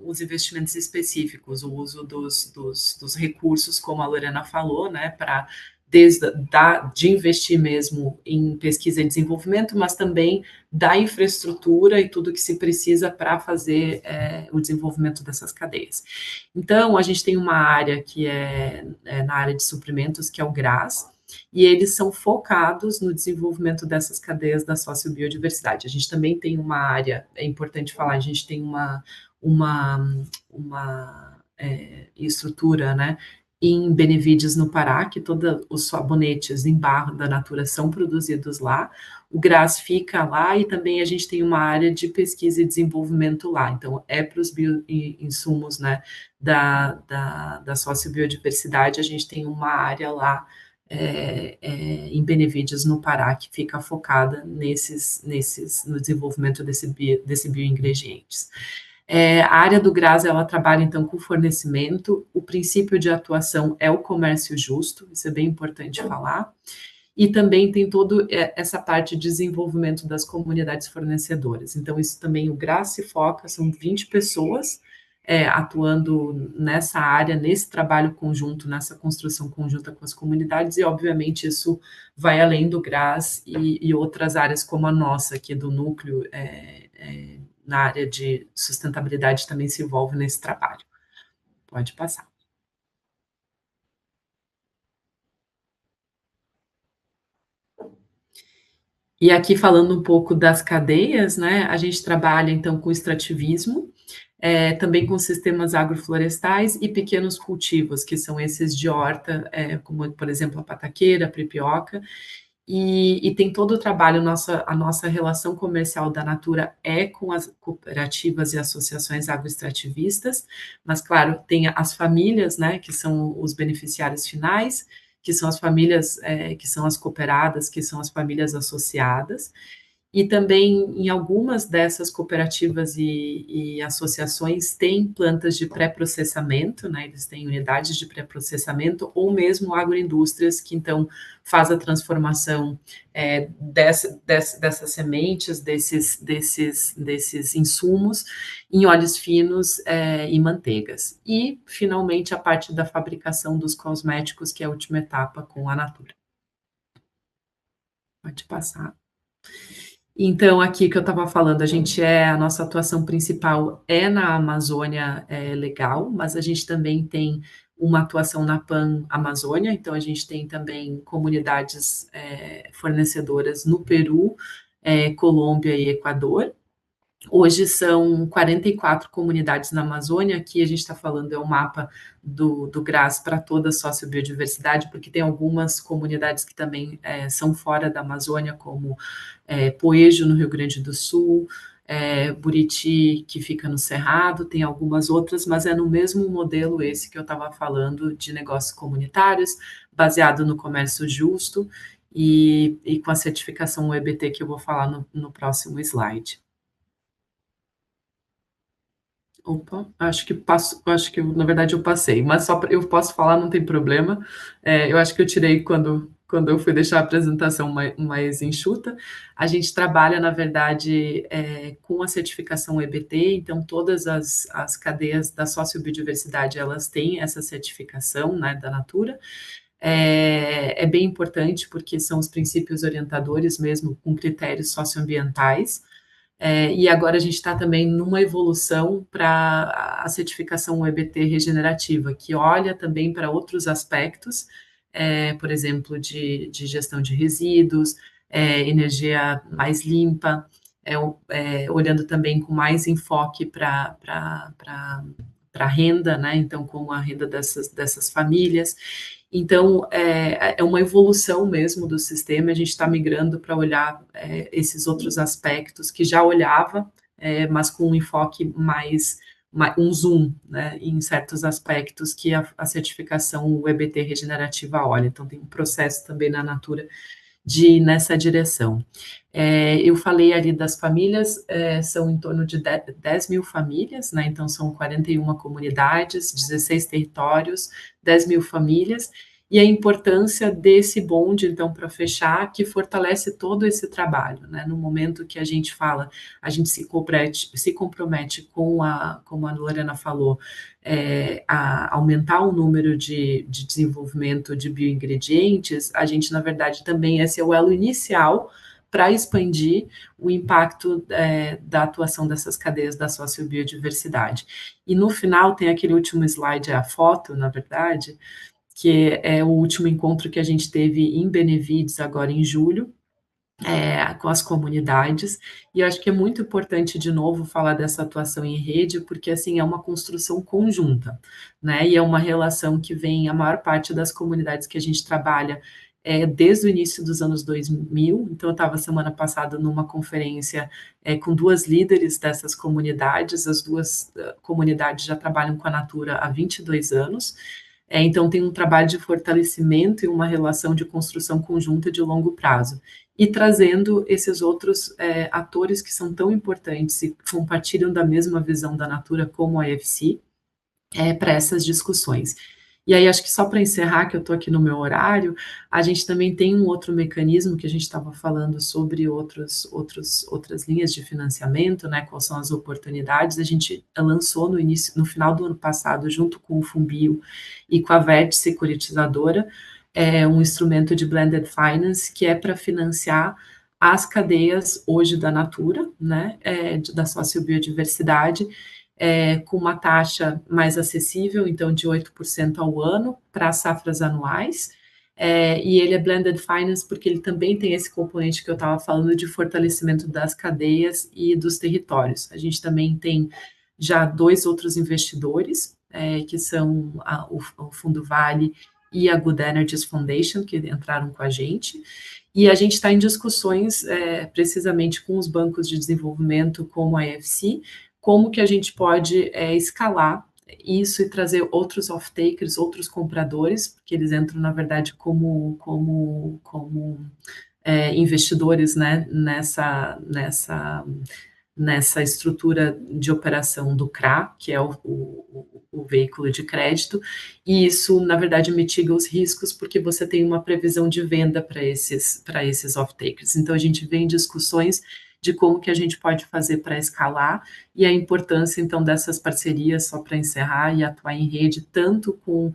os investimentos específicos, o uso dos recursos, como a Lorena falou, né, de investir mesmo em pesquisa e desenvolvimento, mas também da infraestrutura e tudo que se precisa para fazer o desenvolvimento dessas cadeias. Então, a gente tem uma área que é na área de suprimentos, que é o GRAS, e eles são focados no desenvolvimento dessas cadeias da sociobiodiversidade. A gente também tem uma área, é importante falar, a gente tem uma estrutura, né, em Benevides, no Pará, que todos os sabonetes em barro da Natura são produzidos lá, o GRAS fica lá e também a gente tem uma área de pesquisa e desenvolvimento lá, então é para os bioinsumos, né, da sociobiodiversidade, a gente tem uma área lá em Benevides, no Pará, que fica focada no desenvolvimento desse bioingredientes. A área do GRAS, ela trabalha, então, com fornecimento, o princípio de atuação é o comércio justo, isso é bem importante falar, e também tem toda essa parte de desenvolvimento das comunidades fornecedoras. Então, isso também, o GRAS se foca, são 20 pessoas atuando nessa área, nesse trabalho conjunto, nessa construção conjunta com as comunidades, e, obviamente, isso vai além do GRAS e outras áreas como a nossa, aqui do núcleo, na área de sustentabilidade também se envolve nesse trabalho. Pode passar. E aqui falando um pouco das cadeias, né, a gente trabalha então com extrativismo, também com sistemas agroflorestais e pequenos cultivos, que são esses de horta, como por exemplo a pataqueira, a pripioca, e tem todo o trabalho, a nossa relação comercial da Natura é com as cooperativas e associações agroextrativistas, mas, claro, tem as famílias, né, que são os beneficiários finais, que são as famílias, que são as cooperadas, que são as famílias associadas, e também em algumas dessas cooperativas e associações tem plantas de pré-processamento, né, eles têm unidades de pré-processamento, ou mesmo agroindústrias que então faz a transformação dessas sementes, desses insumos em óleos finos e manteigas. E, finalmente, a parte da fabricação dos cosméticos, que é a última etapa com a Natura. Pode passar. Então, aqui que eu estava falando, a nossa atuação principal é na Amazônia Legal, mas a gente também tem uma atuação na Pan-Amazônia, então a gente tem também comunidades fornecedoras no Peru, Colômbia e Equador. Hoje são 44 comunidades na Amazônia, aqui a gente está falando, é o mapa do GRAS para toda a sociobiodiversidade, porque tem algumas comunidades que também são fora da Amazônia, como Poejo, no Rio Grande do Sul, Buriti, que fica no Cerrado, tem algumas outras, mas é no mesmo modelo esse que eu estava falando, de negócios comunitários, baseado no comércio justo e com a certificação EBT, que eu vou falar no próximo slide. Opa, acho que na verdade eu passei, mas eu posso falar, não tem problema. Eu acho que eu tirei quando eu fui deixar a apresentação mais enxuta. A gente trabalha, na verdade, com a certificação EBT, então todas as cadeias da sociobiodiversidade, elas têm essa certificação, né, da Natura. É bem importante porque são os princípios orientadores mesmo, com critérios socioambientais. E agora a gente está também numa evolução para a certificação EBT regenerativa, que olha também para outros aspectos, por exemplo, de gestão de resíduos, energia mais limpa, olhando também com mais enfoque para a renda, né? Então, com a renda dessas famílias. Então, é uma evolução mesmo do sistema, a gente está migrando para olhar esses outros aspectos que já olhava, mas com um enfoque um zoom, né, em certos aspectos que a certificação EBT regenerativa olha. Então, tem um processo também na Natura de ir nessa direção. Eu falei ali das famílias, são em torno de 10 mil famílias, né? Então são 41 comunidades, 16 territórios, 10 mil famílias, e a importância desse bonde, então, para fechar, que fortalece todo esse trabalho, né? No momento que a gente fala, a gente se compromete como a Lorena falou, a aumentar o número de desenvolvimento de bioingredientes, a gente, na verdade, também, esse é o elo inicial para expandir o impacto da atuação dessas cadeias da sociobiodiversidade. E no final tem aquele último slide, a foto, na verdade, que é o último encontro que a gente teve em Benevides, agora em julho, com as comunidades, e eu acho que é muito importante, de novo, falar dessa atuação em rede, porque, assim, é uma construção conjunta, né, e é uma relação que vem, a maior parte das comunidades que a gente trabalha, desde o início dos anos 2000, então eu estava semana passada numa conferência, com 2 líderes dessas comunidades, as 2 comunidades já trabalham com a Natura há 22 anos, então tem um trabalho de fortalecimento e uma relação de construção conjunta de longo prazo e trazendo esses outros atores que são tão importantes e compartilham da mesma visão da Natura como a EFC, para essas discussões. E aí, acho que só para encerrar, que eu estou aqui no meu horário, a gente também tem um outro mecanismo que a gente estava falando sobre outras linhas de financiamento, né, quais são as oportunidades. A gente lançou no final do ano passado, junto com o Fumbio e com a Vert Securitizadora, um instrumento de blended finance que é para financiar as cadeias hoje da Natura, né, da sociobiodiversidade, com uma taxa mais acessível, então de 8% ao ano, para safras anuais, e ele é blended finance porque ele também tem esse componente que eu estava falando de fortalecimento das cadeias e dos territórios. A gente também tem já 2 outros investidores, que são o Fundo Vale e a Good Energies Foundation, que entraram com a gente, e a gente está em discussões precisamente com os bancos de desenvolvimento, como a EFC, como que a gente pode escalar isso e trazer outros off-takers, outros compradores, porque eles entram, na verdade, como investidores, né, nessa estrutura de operação do CRA, que é o veículo de crédito, e isso, na verdade, mitiga os riscos, porque você tem uma previsão de venda para esses off-takers. Então, a gente vem em discussões de como que a gente pode fazer para escalar, e a importância, então, dessas parcerias, só para encerrar, e atuar em rede, tanto com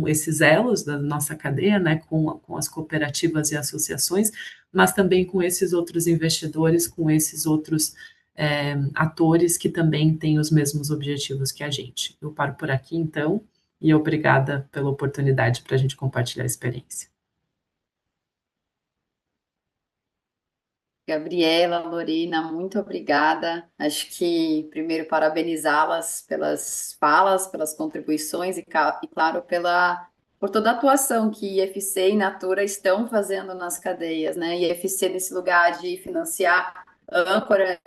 esses elos da nossa cadeia, né, com as cooperativas e associações, mas também com esses outros investidores, com esses outros atores que também têm os mesmos objetivos que a gente. Eu paro por aqui, então, e obrigada pela oportunidade para a gente compartilhar a experiência. Gabriela, Lorena, muito obrigada. Acho que, primeiro, parabenizá-las pelas falas, pelas contribuições e claro, por toda a atuação que IFC e Natura estão fazendo nas cadeias, né? IFC nesse lugar de financiar âncoras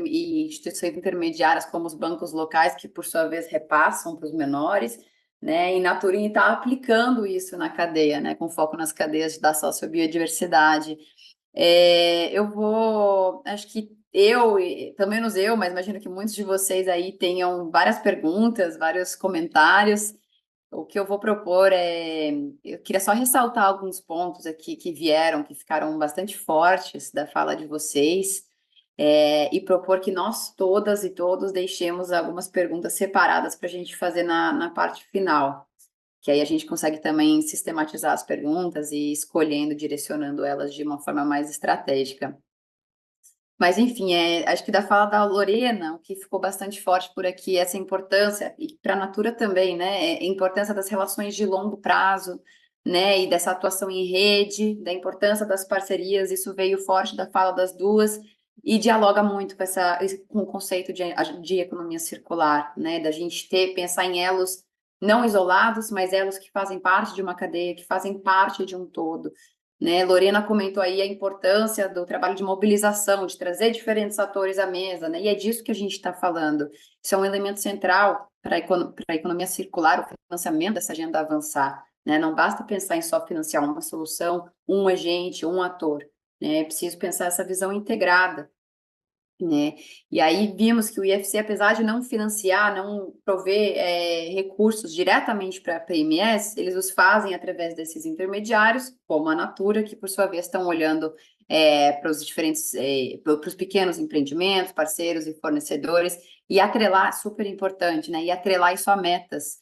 e instituições intermediárias, como os bancos locais, que, por sua vez, repassam para os menores, né? E Natura está aplicando isso na cadeia, né? Com foco nas cadeias da sociobiodiversidade. Acho que pelo menos eu, mas imagino que muitos de vocês aí tenham várias perguntas, vários comentários. O que eu vou propor eu queria só ressaltar alguns pontos aqui que ficaram bastante fortes da fala de vocês, e propor que nós todas e todos deixemos algumas perguntas separadas para a gente fazer na parte final, que aí a gente consegue também sistematizar as perguntas e escolhendo, direcionando elas de uma forma mais estratégica. Mas, enfim, acho que da fala da Lorena, o que ficou bastante forte por aqui é essa importância, e para a Natura também, né, a importância das relações de longo prazo, né, e dessa atuação em rede, da importância das parcerias, isso veio forte da fala das duas, e dialoga muito com o conceito de economia circular, né, da gente pensar em elos não isolados, mas elos que fazem parte de uma cadeia, que fazem parte de um todo, né? Lorena comentou aí a importância do trabalho de mobilização, de trazer diferentes atores à mesa, né? E é disso que a gente está falando. Isso é um elemento central para a economia circular, o financiamento dessa agenda avançar, né? Não basta pensar em só financiar uma solução, um agente, um ator, né? É preciso pensar essa visão integrada, né? E aí vimos que o IFC, apesar de não financiar, não prover recursos diretamente para a PMS, eles os fazem através desses intermediários, como a Natura, que por sua vez estão olhando para os diferentes, para os pequenos empreendimentos, parceiros e fornecedores, e atrelar, super importante, né? E atrelar isso a metas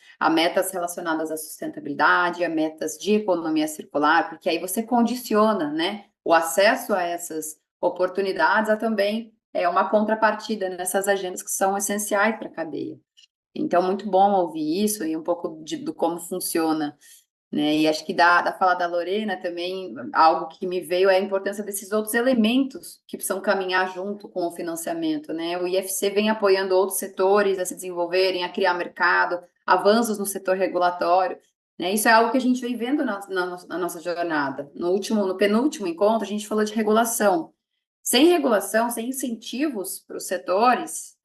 relacionadas à sustentabilidade, a metas de economia circular, porque aí você condiciona, né, o acesso a essas oportunidades a também uma contrapartida nessas agendas que são essenciais para a cadeia. Então, muito bom ouvir isso e um pouco do como funciona, né? E acho que da fala da Lorena também, algo que me veio é a importância desses outros elementos que precisam caminhar junto com o financiamento, né? O IFC vem apoiando outros setores a se desenvolverem, a criar mercado, avanços no setor regulatório, né? Isso é algo que a gente vem vendo na nossa jornada. No penúltimo encontro, a gente falou de regulação. Sem regulação, sem incentivos para os setores,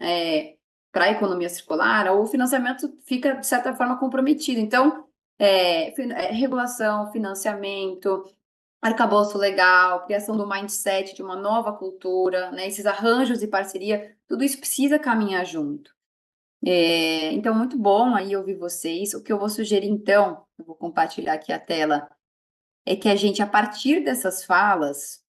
para a economia circular, o financiamento fica, de certa forma, comprometido. Então, regulação, financiamento, arcabouço legal, criação do mindset de uma nova cultura, né, esses arranjos e parceria, tudo isso precisa caminhar junto. Então, muito bom aí ouvir vocês. O que eu vou sugerir, então, eu vou compartilhar aqui a tela, é que a gente, a partir dessas falas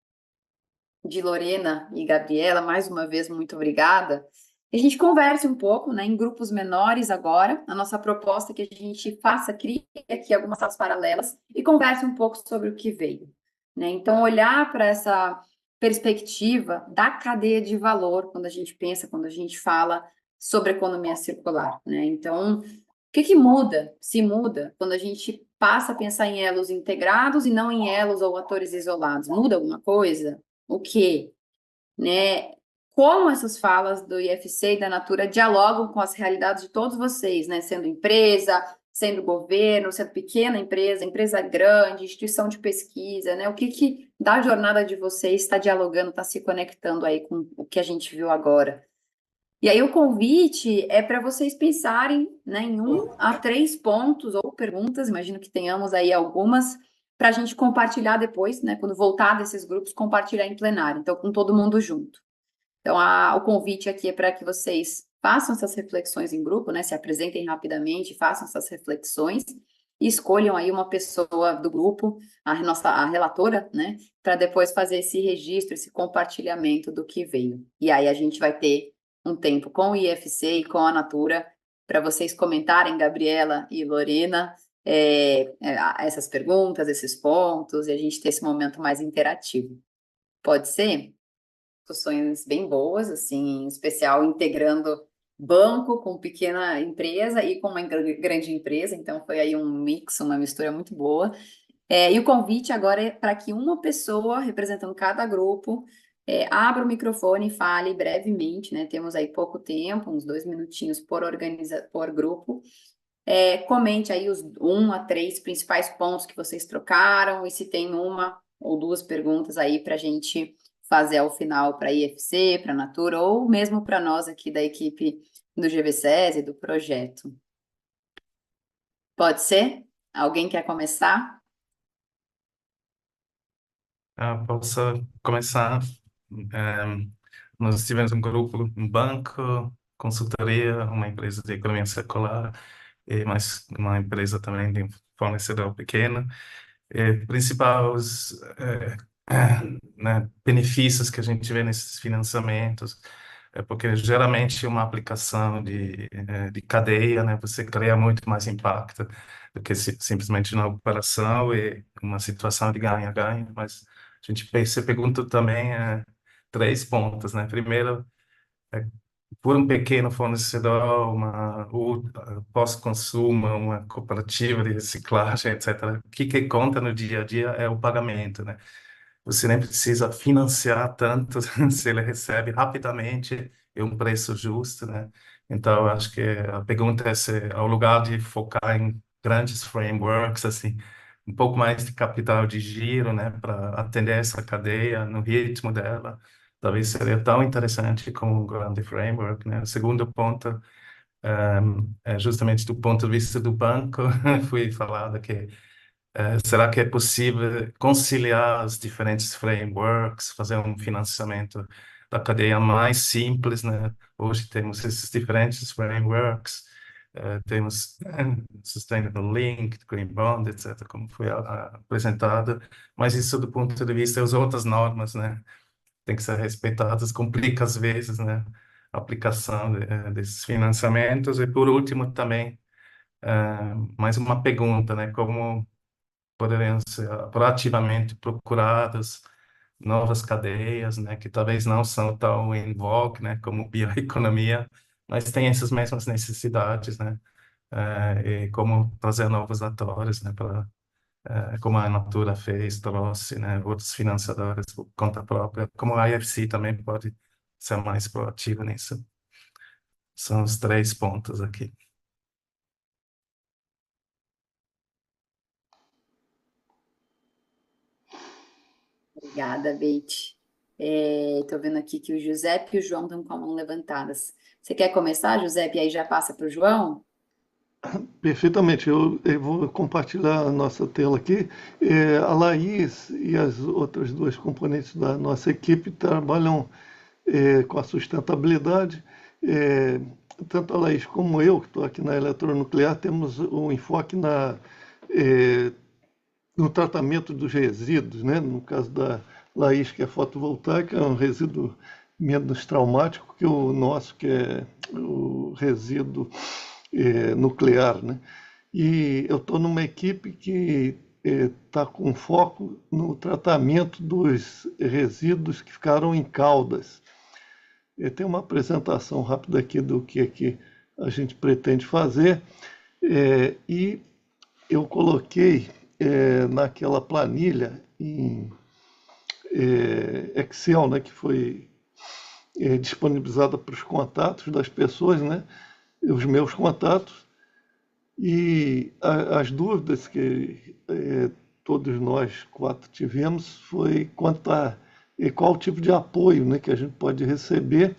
de Lorena e Gabriela, mais uma vez, muito obrigada, a gente converse um pouco, né, em grupos menores agora. A nossa proposta é que a gente crie aqui algumas salas paralelas e converse um pouco sobre o que veio, né? Então, olhar para essa perspectiva da cadeia de valor quando a gente pensa, quando a gente fala sobre economia circular, né? Então, o que muda? Se muda quando a gente passa a pensar em elos integrados e não em elos ou atores isolados. Muda alguma coisa? O quê? Né? Como essas falas do IFC e da Natura dialogam com as realidades de todos vocês, né? Sendo empresa, sendo governo, sendo pequena empresa, empresa grande, instituição de pesquisa, né? O que da jornada de vocês está dialogando, está se conectando aí com o que a gente viu agora. E aí o convite é para vocês pensarem, né, em 1 a 3 pontos ou perguntas, imagino que tenhamos aí algumas, para a gente compartilhar depois, né, quando voltar desses grupos, compartilhar em plenário, então com todo mundo junto. Então, o convite aqui é para que vocês façam essas reflexões em grupo, né, se apresentem rapidamente, façam essas reflexões e escolham aí uma pessoa do grupo, a relatora, né, para depois fazer esse registro, esse compartilhamento do que veio. E aí a gente vai ter um tempo com o IFC e com a Natura para vocês comentarem, Gabriela e Lorena, essas perguntas, esses pontos, e a gente ter esse momento mais interativo. Pode ser? Discussões bem boas, assim, em especial integrando banco com pequena empresa e com uma grande empresa, então foi aí um mix, uma mistura muito boa. E o convite agora é para que uma pessoa, representando cada grupo, abra o microfone e fale brevemente, né? Temos aí pouco tempo, uns 2 minutinhos por grupo. Comente aí os 1 a 3 principais pontos que vocês trocaram, e se tem 1 ou 2 perguntas aí para a gente fazer ao final para a IFC, para a Natura, ou mesmo para nós aqui da equipe do GVSES e do projeto. Pode ser? Alguém quer começar? Posso começar? Nós tivemos um grupo, um banco, consultoria, uma empresa de economia circular e mais uma empresa também de um fornecedor pequeno. Principais né, benefícios que a gente vê nesses financiamentos é porque geralmente uma aplicação de cadeia, né, você cria muito mais impacto do que simplesmente na operação e uma situação de ganha-ganha, mas a gente se pergunta também 3 pontos, né? Primeiro, por um pequeno fornecedor, pós-consumo, uma cooperativa de reciclagem, etc. O que conta no dia a dia é o pagamento, né? Você nem precisa financiar tanto se ele recebe rapidamente e um preço justo, né? Então, eu acho que a pergunta é se, ao lugar de focar em grandes frameworks, assim, um pouco mais de capital de giro, né, para atender essa cadeia no ritmo dela, talvez seria tão interessante como um grande framework, né? O segundo ponto é justamente do ponto de vista do banco, foi falado que será que é possível conciliar os diferentes frameworks, fazer um financiamento da cadeia mais simples, né? Hoje temos esses diferentes frameworks, temos Sustainable Linked, Green Bond, etc., como foi apresentado, mas isso do ponto de vista das outras normas, né? Tem que ser respeitadas, complica às vezes, né? A aplicação desses financiamentos. E por último também, mais uma pergunta, né? Como poderiam ser proativamente procuradas novas cadeias, né, que talvez não são tão em vogue, né, como bioeconomia, mas tem essas mesmas necessidades, né? E como trazer novos atores, né? Para como a Natura fez, trouxe, né? Outros financiadores por conta própria, como a IFC também pode ser mais proativa nisso. São os três pontos aqui. Obrigada, Beth. Estou vendo aqui que o Giuseppe e o João estão com a mão levantadas. Você quer começar, Giuseppe, e aí já passa para o João? Perfeitamente, eu vou compartilhar a nossa tela aqui. A Laís e as outras duas componentes da nossa equipe trabalham com a sustentabilidade. É, Tanto a Laís como eu, que estou aqui na eletronuclear, temos um enfoque é, no tratamento dos resíduos, né? No caso da Laís, que é fotovoltaica, é um resíduo menos traumático que o nosso, que é o resíduo nuclear, né? E eu estou numa equipe que está com foco no tratamento dos resíduos que ficaram em caldas. Tem uma apresentação rápida aqui do que a gente pretende fazer, e eu coloquei naquela planilha em Excel, né, que foi disponibilizada para os contatos das pessoas, né, os meus contatos, e as dúvidas que todos nós quatro tivemos foi quanto a qual o tipo de apoio, né, que a gente pode receber.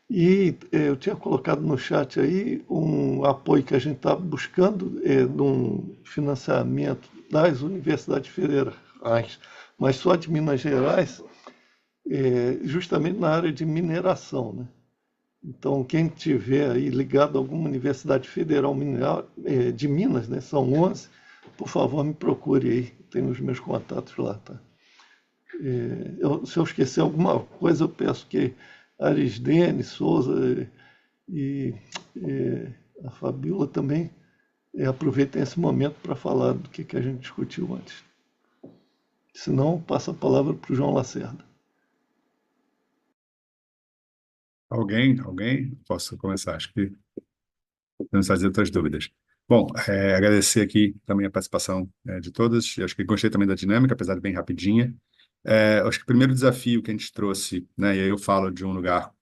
E eu tinha colocado no chat aí um apoio que a gente está buscando de um financiamento das universidades federais, mas só de Minas Gerais, justamente na área de mineração, né? Então, quem tiver aí ligado a alguma universidade federal de Minas, né, são 11, por favor, me procure aí, tem os meus contatos lá, tá? Se eu esquecer alguma coisa, eu peço que Arisdene, Souza e a Fabiola também aproveitem esse momento para falar do que a gente discutiu antes. Senão, passo a palavra para o João Lacerda. Alguém? Posso começar? Acho que temos fazer outras dúvidas. Bom, agradecer aqui também a participação de todos. Acho que gostei também da dinâmica, apesar de bem rapidinha. Acho que o primeiro desafio que a gente trouxe, né, e aí eu falo de um lugar,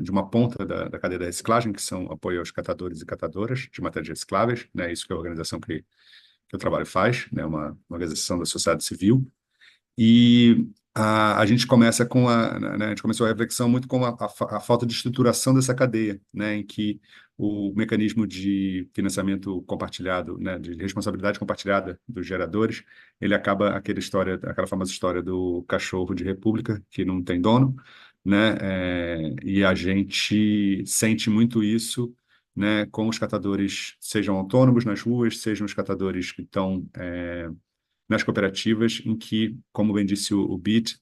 de uma ponta da cadeia da reciclagem, que são apoio aos catadores e catadoras de materiais recicláveis, né, isso que a organização que eu trabalho faz, né, uma organização da sociedade civil. E a gente começa né, a gente começou a reflexão muito com a falta de estruturação dessa cadeia, né, em que o mecanismo de financiamento compartilhado, né, de responsabilidade compartilhada dos geradores, ele acaba aquela famosa história do cachorro de república que não tem dono, né, e a gente sente muito isso, né, com os catadores, sejam autônomos nas ruas, sejam os catadores que estão nas cooperativas em que, como bem disse o BIT,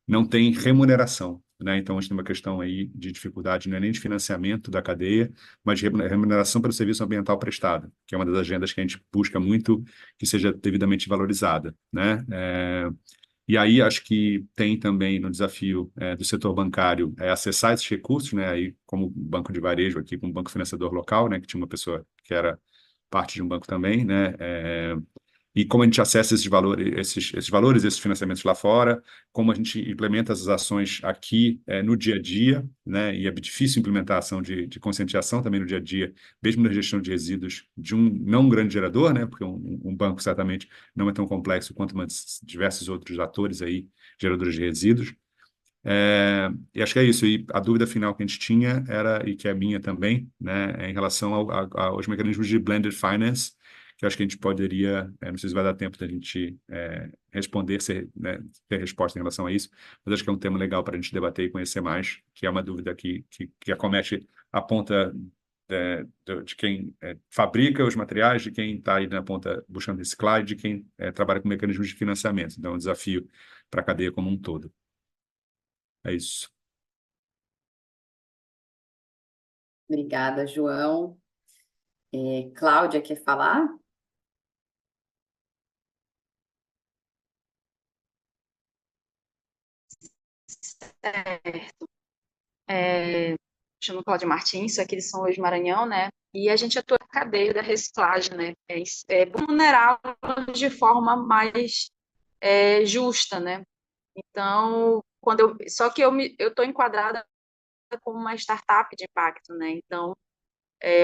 não tem remuneração, né? Então, a gente tem uma questão aí de dificuldade, não é nem de financiamento da cadeia, mas de remuneração pelo serviço ambiental prestado, que é uma das agendas que a gente busca muito que seja devidamente valorizada, né? E aí acho que tem também no desafio do setor bancário acessar esses recursos, né? Aí como banco de varejo aqui, como banco financiador local, né? Que tinha uma pessoa que era parte de um banco também, né? E como a gente acessa esses valores, esses financiamentos lá fora, como a gente implementa essas ações aqui no dia a dia, né? E é difícil implementar ação de conscientização também no dia a dia, mesmo na gestão de resíduos de não um grande gerador, né? Porque um banco certamente não é tão complexo quanto diversos outros atores aí, geradores de resíduos. E acho que é isso. E a dúvida final que a gente tinha era, e que é minha também, né, é em relação aos mecanismos de blended finance, que eu acho que a gente poderia, não sei se vai dar tempo da gente responder, né, ter resposta em relação a isso, mas acho que é um tema legal para a gente debater e conhecer mais, que é uma dúvida que acomete a ponta de quem fabrica os materiais, de quem está aí na ponta buscando reciclar e de quem trabalha com mecanismos de financiamento. Então, é um desafio para a cadeia como um todo. É isso. Obrigada, João. Cláudia, quer falar? Certo. É, chamo Cláudia Martins, sou aqui de São Luís, Maranhão, né? E a gente atua na cadeia da reciclagem, né? Vulnerá-los de forma mais justa, né? Então, só que eu estou enquadrada como uma startup de impacto, né? Então,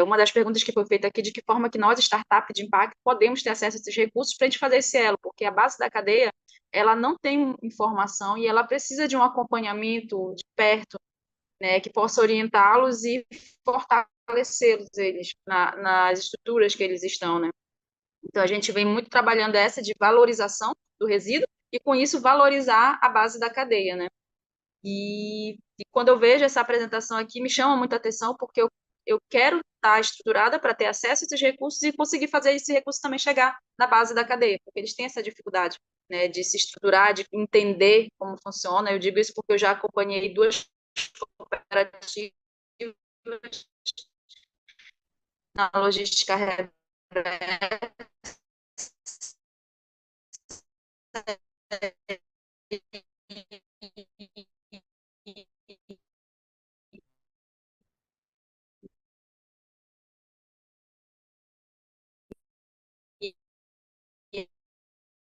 uma das perguntas que foi feita aqui, de que forma que nós, startup de impacto, podemos ter acesso a esses recursos para a gente fazer esse elo, porque a base da cadeia, ela não tem informação e ela precisa de um acompanhamento de perto, né, que possa orientá-los e fortalecê-los eles nas estruturas que eles estão, né? Então, a gente vem muito trabalhando essa de valorização do resíduo e, com isso, valorizar a base da cadeia, né? E quando eu vejo essa apresentação aqui, me chama muita atenção, porque eu quero estar estruturada para ter acesso a esses recursos e conseguir fazer esse recurso também chegar na base da cadeia, porque eles têm essa dificuldade, né, de se estruturar, de entender como funciona. Eu digo isso porque eu já acompanhei 2 cooperativas na logística reversa,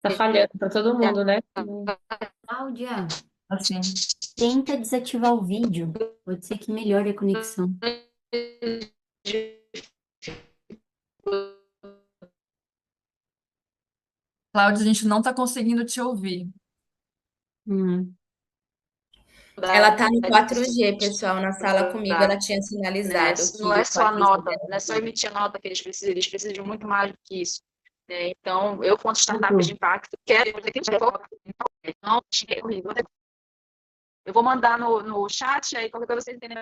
Tá falhando para todo mundo, né? Cláudia, Assim. tenta desativar o vídeo. Pode ser que melhore a conexão. Cláudia, a gente não está conseguindo te ouvir. Ela tá no 4G, pessoal, na sala comigo, ela tinha sinalizado que não é o só a 4G nota, dela não é só tá emitir a nota que eles precisam de muito mais do que isso. Então, eu, quanto startup de impacto, quero então, eu vou mandar no chat, aí qualquer coisa vocês entendem.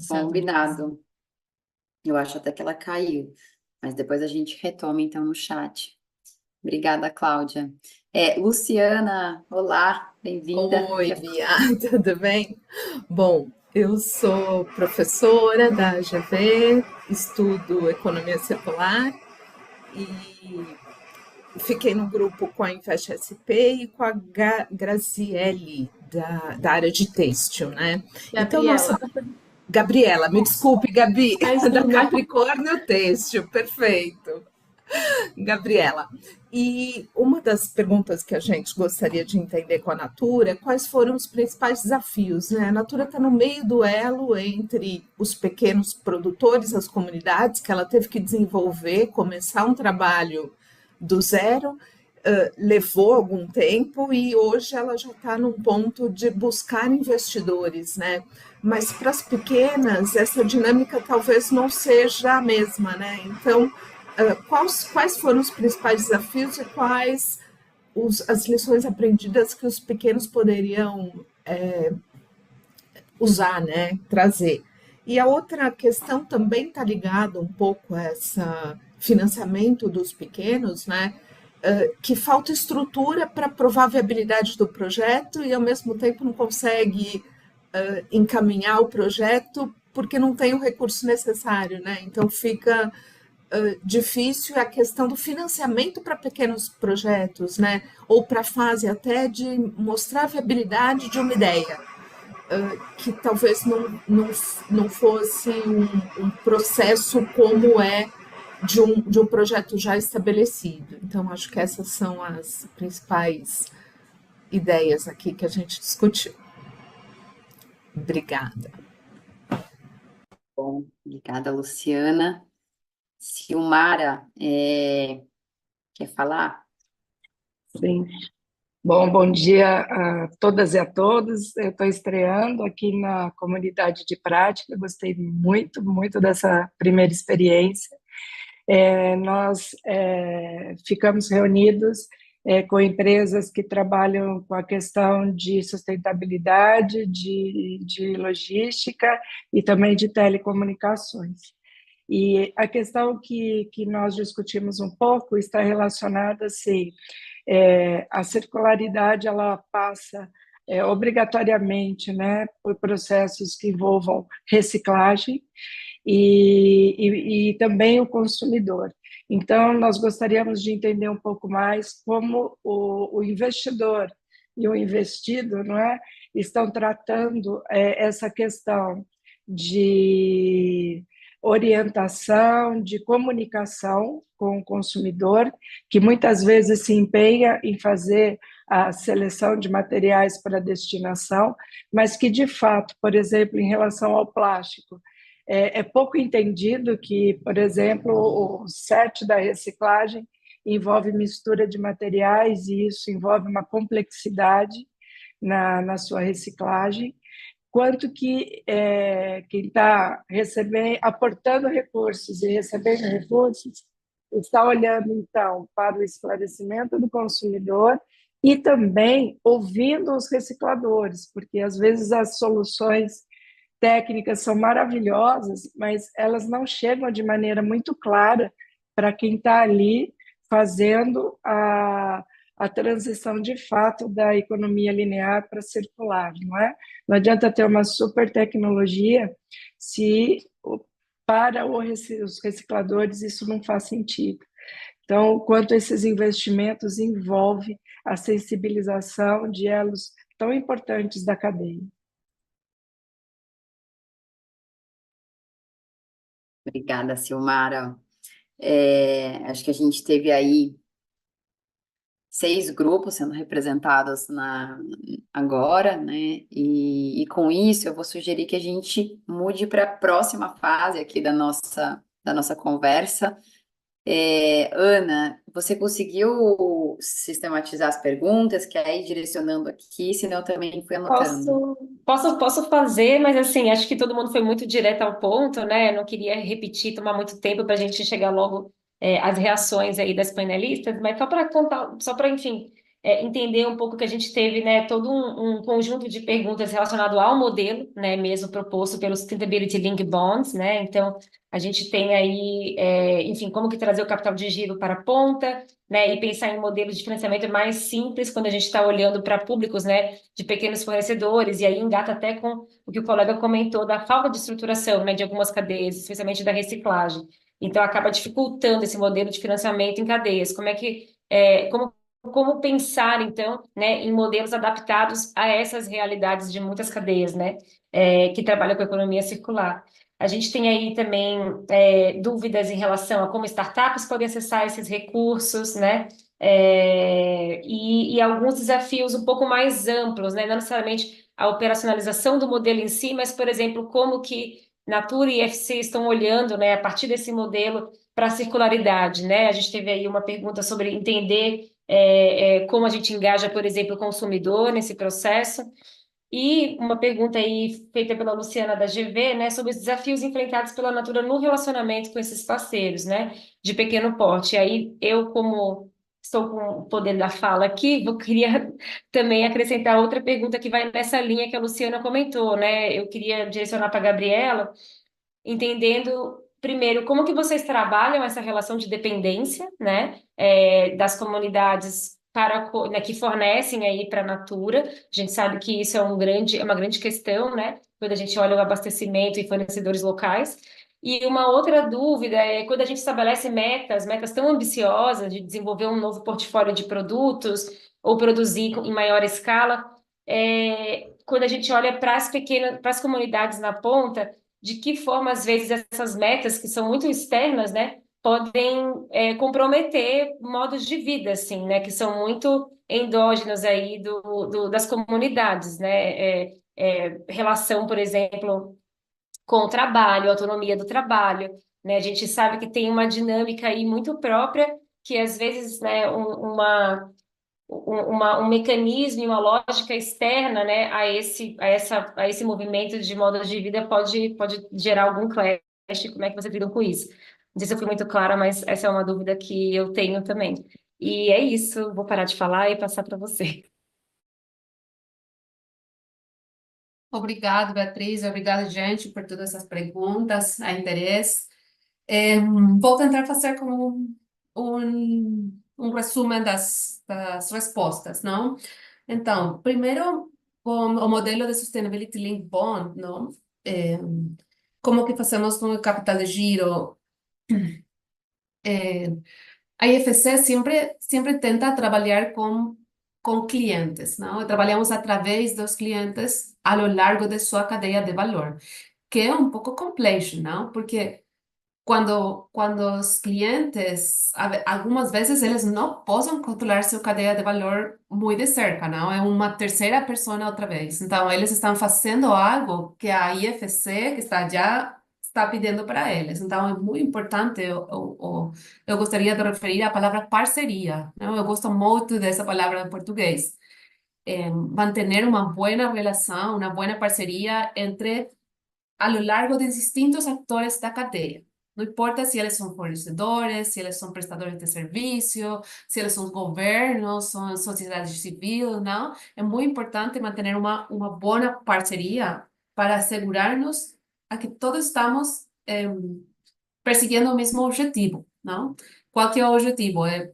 Combinado. Eu acho até que ela caiu, mas depois a gente retoma então no chat. Obrigada, Cláudia. Luciana, olá, bem-vinda. Oi, Bia, tudo bem? Bom, eu sou professora da GV, estudo economia circular e fiquei no grupo com a Invest SP e com a Graziele, da área de têxtil, né? Então, Gabriela, me desculpe, Gabi, da Capricórnio Têxtil, perfeito. Gabriela, e uma das perguntas que a gente gostaria de entender com a Natura é quais foram os principais desafios, né? A Natura está no meio do elo entre os pequenos produtores, as comunidades, que ela teve que desenvolver, começar um trabalho do zero, levou algum tempo e hoje ela já está num ponto de buscar investidores, né? Mas para as pequenas, essa dinâmica talvez não seja a mesma, né? Então, quais foram os principais desafios e quais as lições aprendidas que os pequenos poderiam usar, né, trazer? E a outra questão também está ligada um pouco a esse financiamento dos pequenos, né, que falta estrutura para provar a viabilidade do projeto e, ao mesmo tempo, não consegue encaminhar o projeto porque não tem o recurso necessário, né? Então, fica difícil a questão do financiamento para pequenos projetos, né? Ou para a fase até de mostrar a viabilidade de uma ideia, que talvez não fosse um processo como é de um projeto já estabelecido. Então, acho que essas são as principais ideias aqui que a gente discutiu. Obrigada. Bom, obrigada, Luciana. Silmara, quer falar? Sim. Bom dia a todas e a todos. Eu estou estreando aqui na comunidade de prática, gostei muito, muito dessa primeira experiência. Nós ficamos reunidos com empresas que trabalham com a questão de sustentabilidade, de logística e também de telecomunicações. E a questão que nós discutimos um pouco está relacionada, assim, a circularidade ela passa obrigatoriamente, né, por processos que envolvam reciclagem e também o consumidor. Então, nós gostaríamos de entender um pouco mais como o investidor e o investido, não é, estão tratando essa questão de orientação, de comunicação com o consumidor, que muitas vezes se empenha em fazer a seleção de materiais para destinação, mas que, de fato, por exemplo, em relação ao plástico, é pouco entendido que, por exemplo, o CET da reciclagem envolve mistura de materiais e isso envolve uma complexidade na sua reciclagem, quanto que quem está recebendo, aportando recursos e recebendo recursos, está olhando, então, para o esclarecimento do consumidor e também ouvindo os recicladores, porque, às vezes, as soluções técnicas são maravilhosas, mas elas não chegam de maneira muito clara para quem está ali fazendo a transição de fato da economia linear para circular, não é? Não adianta ter uma super tecnologia se para os recicladores isso não faz sentido. Então, quanto esses investimentos envolvem a sensibilização de elos tão importantes da cadeia. Obrigada, Silmara. Acho que a gente teve aí 6 grupos sendo representados agora, né? E com isso eu vou sugerir que a gente mude para a próxima fase aqui da nossa conversa. Ana, você conseguiu sistematizar as perguntas? Quer ir direcionando aqui? Senão eu também fui anotando. Posso fazer, mas assim, acho que todo mundo foi muito direto ao ponto, né? Não queria repetir, tomar muito tempo para a gente chegar logo às reações aí das painelistas, mas só para contar, só para, enfim, entender um pouco que a gente teve, né, todo um conjunto de perguntas relacionado ao modelo, né, mesmo proposto pelo Sustainability Linked Bonds, né? Então, a gente tem aí, enfim, como que trazer o capital de giro para a ponta, né, e pensar em modelos de financiamento mais simples quando a gente está olhando para públicos, né, de pequenos fornecedores, e aí engata até com o que o colega comentou da falta de estruturação, né, de algumas cadeias, especialmente da reciclagem. Então, acaba dificultando esse modelo de financiamento em cadeias. Como pensar, então, né, em modelos adaptados a essas realidades de muitas cadeias, né, que trabalham com a economia circular. A gente tem aí também dúvidas em relação a como startups podem acessar esses recursos, né? E alguns desafios um pouco mais amplos, né? Não necessariamente a operacionalização do modelo em si, mas, por exemplo, como que Natura e IFC estão olhando, né, a partir desse modelo para a circularidade, né? A gente teve aí uma pergunta sobre entender como a gente engaja, por exemplo, o consumidor nesse processo. E uma pergunta aí feita pela Luciana da GV, né, sobre os desafios enfrentados pela Natura no relacionamento com esses parceiros, né, de pequeno porte. E aí eu, como estou com o poder da fala aqui, queria também acrescentar outra pergunta que vai nessa linha que a Luciana comentou, né, eu queria direcionar para a Gabriela, entendendo primeiro como que vocês trabalham essa relação de dependência, né, das comunidades né, que fornecem aí para a Natura. A gente sabe que isso é uma grande questão, né, quando a gente olha o abastecimento e fornecedores locais. E uma outra dúvida é quando a gente estabelece metas tão ambiciosas de desenvolver um novo portfólio de produtos ou produzir em maior escala, quando a gente olha para as comunidades na ponta, de que forma, às vezes, essas metas, que são muito externas, né, podem comprometer modos de vida, assim, né, que são muito endógenos aí das comunidades, né, relação, por exemplo, com o trabalho, autonomia do trabalho, né, a gente sabe que tem uma dinâmica aí muito própria, que às vezes, né, um mecanismo, uma lógica externa, né, a esse movimento de modos de vida pode gerar algum clash. Como é que vocês lidam com isso? Não sei se eu fui muito clara, mas essa é uma dúvida que eu tenho também. E é isso, vou parar de falar e passar para você. Obrigada, Beatriz. Obrigada, gente, por todas essas perguntas, a interesse. Vou tentar fazer como um resumo das respostas, não? Então, primeiro, com o modelo de Sustainability Linked Bond, não? Como que fazemos com o capital de giro? A IFC sempre tenta trabalhar com com clientes, não? Trabalhamos através dos clientes ao longo de sua cadeia de valor, que é um pouco complexo, não? Porque quando os clientes, algumas vezes eles não podem controlar sua cadeia de valor muito de cerca, não? É uma terceira pessoa outra vez. Então, eles estão fazendo algo que a IFC, que está já, está pedindo para eles. Então, é muito importante, eu gostaria de referir à palavra parceria, não? Eu gosto muito dessa palavra em português. Manter uma boa relação, uma boa parceria entre, a lo largo de distintos atores da cadeia. Não importa se eles são fornecedores, se eles são prestadores de serviço, se eles são governos, são sociedade civil, não? É muito importante manter uma boa parceria para assegurar-nos a que todos estamos perseguindo o mesmo objetivo, não? Qual que é o objetivo? É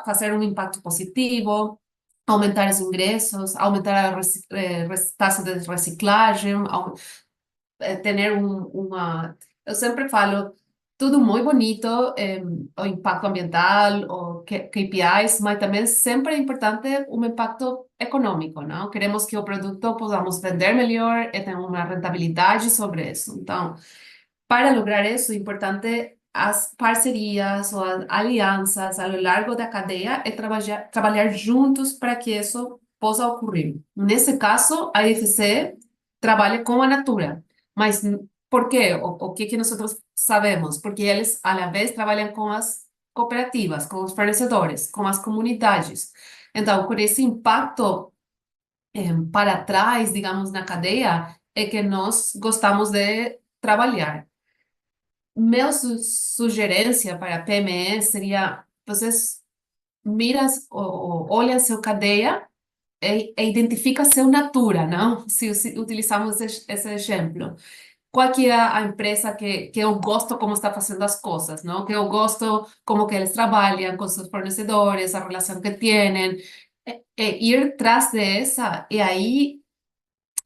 fazer um impacto positivo, aumentar os ingressos, aumentar a taxa de reciclagem, ter uma... Eu sempre falo, tudo muito bonito, o impacto ambiental, o KPIs, mas também sempre é importante um impacto econômico, não? Queremos que o produto podamos vender melhor e ter uma rentabilidade sobre isso. Então, para lograr isso, é importante as parcerias ou as alianças ao longo da cadeia e trabalhar juntos para que isso possa ocorrer. Nesse caso, a IFC trabalha com a Natura. Mas por quê? O que nós sabemos? Porque eles, à la vez, trabalham com as cooperativas, com os fornecedores, com as comunidades. Então, por esse impacto para trás, digamos, na cadeia, é que nós gostamos de trabalhar. Minha sugerência para a PME seria, vocês miram, olham sua cadeia e identifica seu natura, não? Se utilizamos esse exemplo. Qual que é a empresa que eu gosto como está fazendo as coisas, não? Que eu gosto como que eles trabalham com seus fornecedores, a relação que têm, ir tras dessa e aí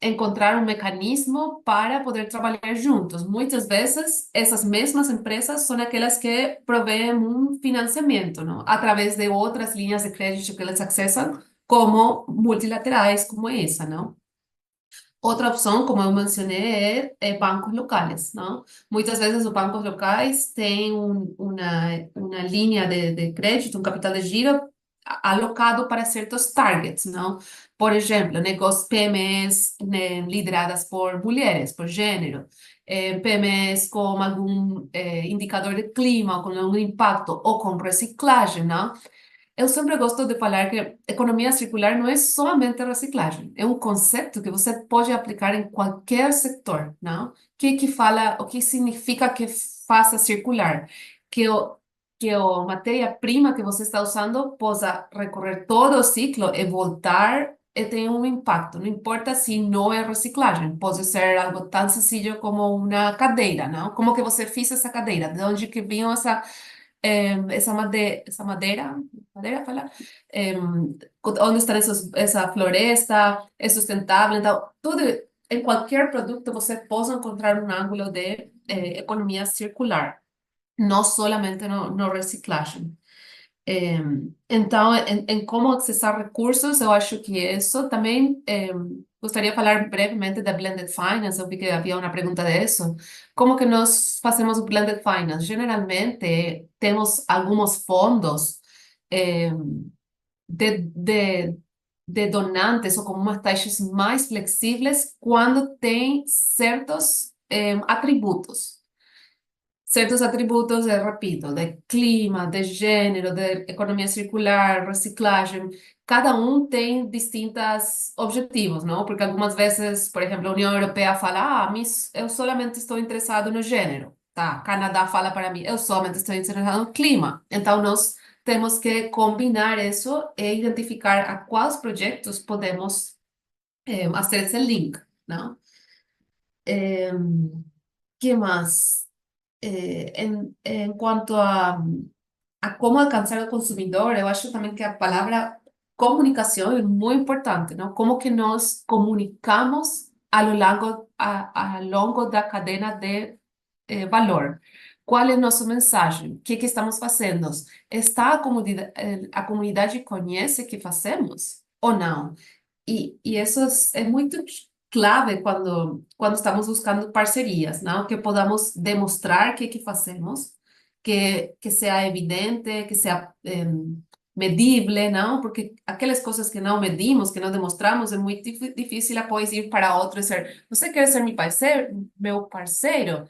encontrar um mecanismo para poder trabalhar juntos. Muitas vezes, essas mesmas empresas são aquelas que provêm um financiamento, não? Através de outras linhas de crédito que eles acessam, como multilaterais, como essa, não? Outra opção, como eu mencionei, é bancos locais, não? Muitas vezes os bancos locais têm uma linha de crédito, um capital de giro alocado para certos targets, não? Por exemplo, negócios PMEs, né, lideradas por mulheres, por gênero, PMEs com algum indicador de clima, ou com algum impacto, ou com reciclagem, não? Eu sempre gosto de falar que economia circular não é somente reciclagem, é um conceito que você pode aplicar em qualquer setor, não? O que significa que faça circular? Que a matéria-prima que você está usando possa recorrer todo o ciclo e voltar e ter um impacto. Não importa se não é reciclagem, pode ser algo tão sencillo como uma cadeira, não? Como que você fez essa cadeira? De onde que veio essa madeira, fala, onde está essa floresta, é sustentável, então, tudo, em qualquer produto você pode encontrar um ângulo de economia circular, não solamente no reciclagem. Então, em como acessar recursos, eu acho que isso também gostaria de falar brevemente da Blended Finance, eu vi que havia uma pergunta disso. Como que nós fazemos o Blended Finance? Generalmente, temos alguns fundos de donantes ou com umas taxas mais flexíveis quando tem certos atributos, repito, de clima, de gênero, de economia circular, reciclagem. Cada um tem distintos objetivos, não? Porque algumas vezes, por exemplo, a União Europeia fala, eu solamente estou interessado no gênero. Tá, Canadá fala para mim, eu solamente estou interessado no clima. Então, nós temos que combinar isso e identificar a quais projetos podemos fazer esse link, não? Que mais? Em quanto a como alcançar o consumidor, eu acho também que a palavra comunicação é muito importante, não? Como que nós comunicamos ao longo da cadeia de valor? Qual é a nossa mensagem? O que estamos fazendo? A comunidade conhece o que fazemos? ou não. E isso é muito clave quando estamos buscando parcerias, não? Que podamos demonstrar que fazemos, que seja evidente, que seja medível, não? Porque aquelas coisas que não medimos, que não demonstramos, é muito difícil depois ir para outro e dizer, você quer ser meu parceiro?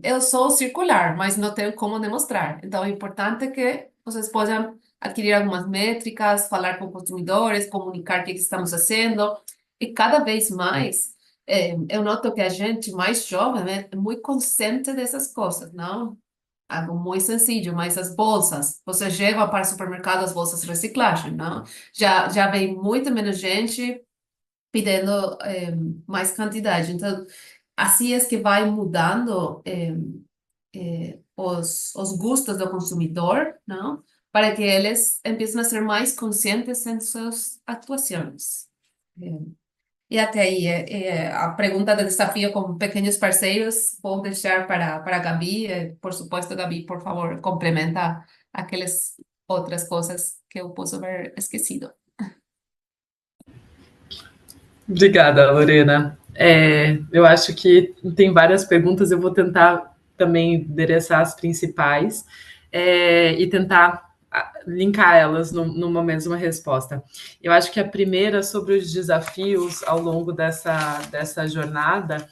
Eu sou circular, mas não tenho como demonstrar. Então, é importante que vocês possam adquirir algumas métricas, falar com consumidores, comunicar o que estamos fazendo. E cada vez mais, eu noto que a gente mais jovem, né, é muito consciente dessas coisas, não? Algo muito sencillo, mas as bolsas, você leva para o supermercado as bolsas de reciclagem, não? Já vem muito menos gente pedindo mais quantidade. Então, assim é que vai mudando os gostos do consumidor, não? Para que eles empiecem a ser mais conscientes em suas atuações. E até aí, a pergunta do desafio com pequenos parceiros, vou deixar para a Gabi. Por supuesto, Gabi, por favor, complementa aquelas outras coisas que eu posso haver esquecido. Obrigada, Lorena. Eu acho que tem várias perguntas, eu vou tentar também endereçar as principais e tentar linkar elas numa mesma resposta. Eu acho que a primeira, sobre os desafios ao longo dessa jornada,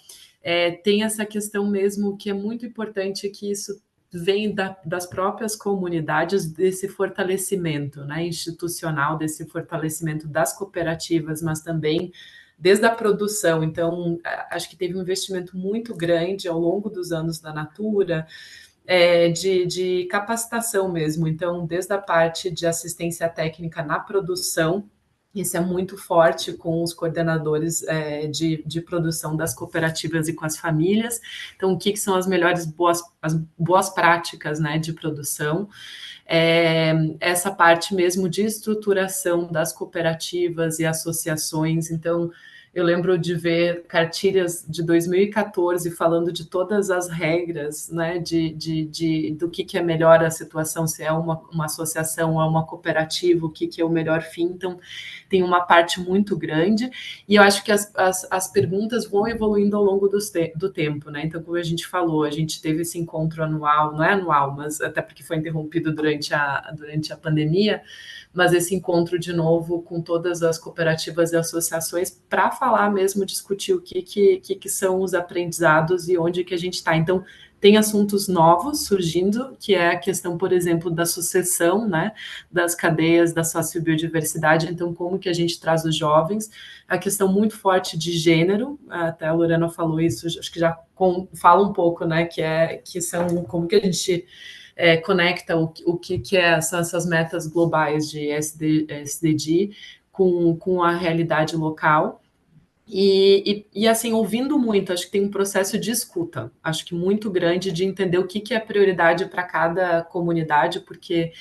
tem essa questão mesmo que é muito importante, que isso vem das próprias comunidades, desse fortalecimento, né, institucional, desse fortalecimento das cooperativas, mas também desde a produção. Então, acho que teve um investimento muito grande ao longo dos anos da Natura, de capacitação mesmo. Então, desde a parte de assistência técnica na produção, isso é muito forte com os coordenadores de produção das cooperativas e com as famílias. Então, o que são as melhores as boas práticas, né, de produção? Essa parte mesmo de estruturação das cooperativas e associações. Então, eu lembro de ver cartilhas de 2014 falando de todas as regras, né, do que é melhor a situação, se é uma associação ou uma cooperativa, o que é o melhor fim. Então, tem uma parte muito grande, e eu acho que as perguntas vão evoluindo ao longo do tempo, né? Então, como a gente falou, a gente teve esse encontro anual, não é anual, mas até porque foi interrompido durante a pandemia, mas esse encontro de novo com todas as cooperativas e associações para falar mesmo, discutir o que são os aprendizados e onde que a gente está. Então, tem assuntos novos surgindo, que é a questão, por exemplo, da sucessão, né, das cadeias da sociobiodiversidade. Então, como que a gente traz os jovens? A questão muito forte de gênero, até a Lorena falou isso, acho que já fala um pouco, né, que são como que a gente conecta o que são essas metas globais de SDG com a realidade local. E assim, ouvindo muito, acho que tem um processo de escuta, acho que muito grande, de entender o que é prioridade para cada comunidade, porque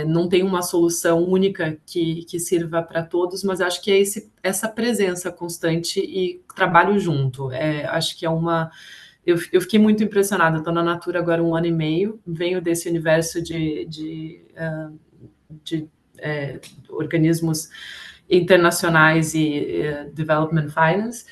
não tem uma solução única que sirva para todos, mas acho que é essa presença constante e trabalho junto. Acho que é uma... Eu fiquei muito impressionada, estou na Natura agora 1 ano e meio, venho desse universo de organismos internacionais e Development Finance,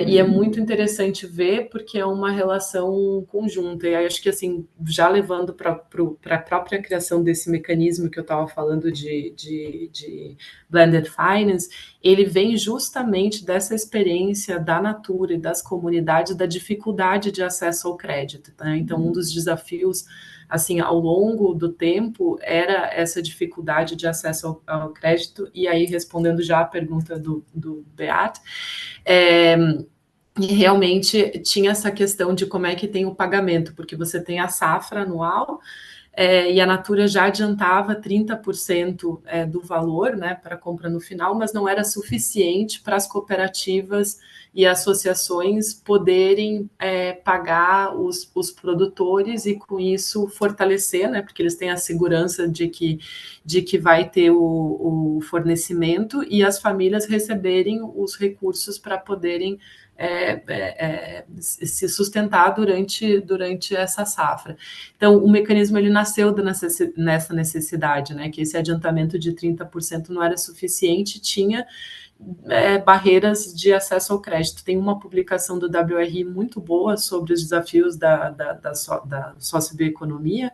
e é muito interessante ver, porque é uma relação conjunta. E aí acho que, assim, já levando para a própria criação desse mecanismo que eu estava falando de Blended Finance, ele vem justamente dessa experiência da Natura e das comunidades, da dificuldade de acesso ao crédito, né? Então, um dos desafios, assim, ao longo do tempo, era essa dificuldade de acesso ao crédito. E aí, respondendo já a pergunta do Beat, e realmente tinha essa questão de como é que tem o pagamento, porque você tem a safra anual, e a Natura já adiantava 30% do valor, né, para compra no final, mas não era suficiente para as cooperativas e associações poderem pagar os produtores e, com isso, fortalecer, né, porque eles têm a segurança de que vai ter o fornecimento, e as famílias receberem os recursos para poderem se sustentar durante essa safra. Então, o mecanismo ele nasceu nessa necessidade, né, que esse adiantamento de 30% não era suficiente, tinha barreiras de acesso ao crédito. Tem uma publicação do WRI muito boa sobre os desafios da sociobioeconomia,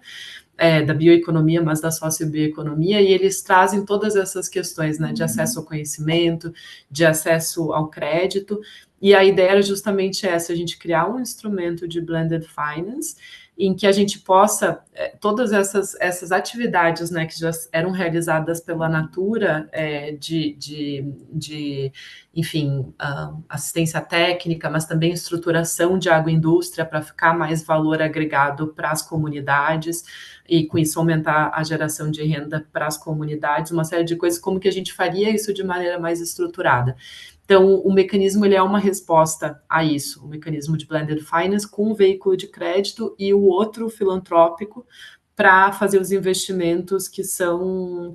da bioeconomia, mas da sociobioeconomia, e eles trazem todas essas questões, né, de acesso ao conhecimento, de acesso ao crédito, e a ideia era justamente essa, a gente criar um instrumento de blended finance, em que a gente possa, todas essas atividades, né, que já eram realizadas pela Natura, enfim, assistência técnica, mas também estruturação de agroindústria para ficar mais valor agregado para as comunidades, e com isso aumentar a geração de renda para as comunidades, uma série de coisas, como que a gente faria isso de maneira mais estruturada. Então, o mecanismo ele é uma resposta a isso, o mecanismo de blended finance com um veículo de crédito e o outro filantrópico para fazer os investimentos que são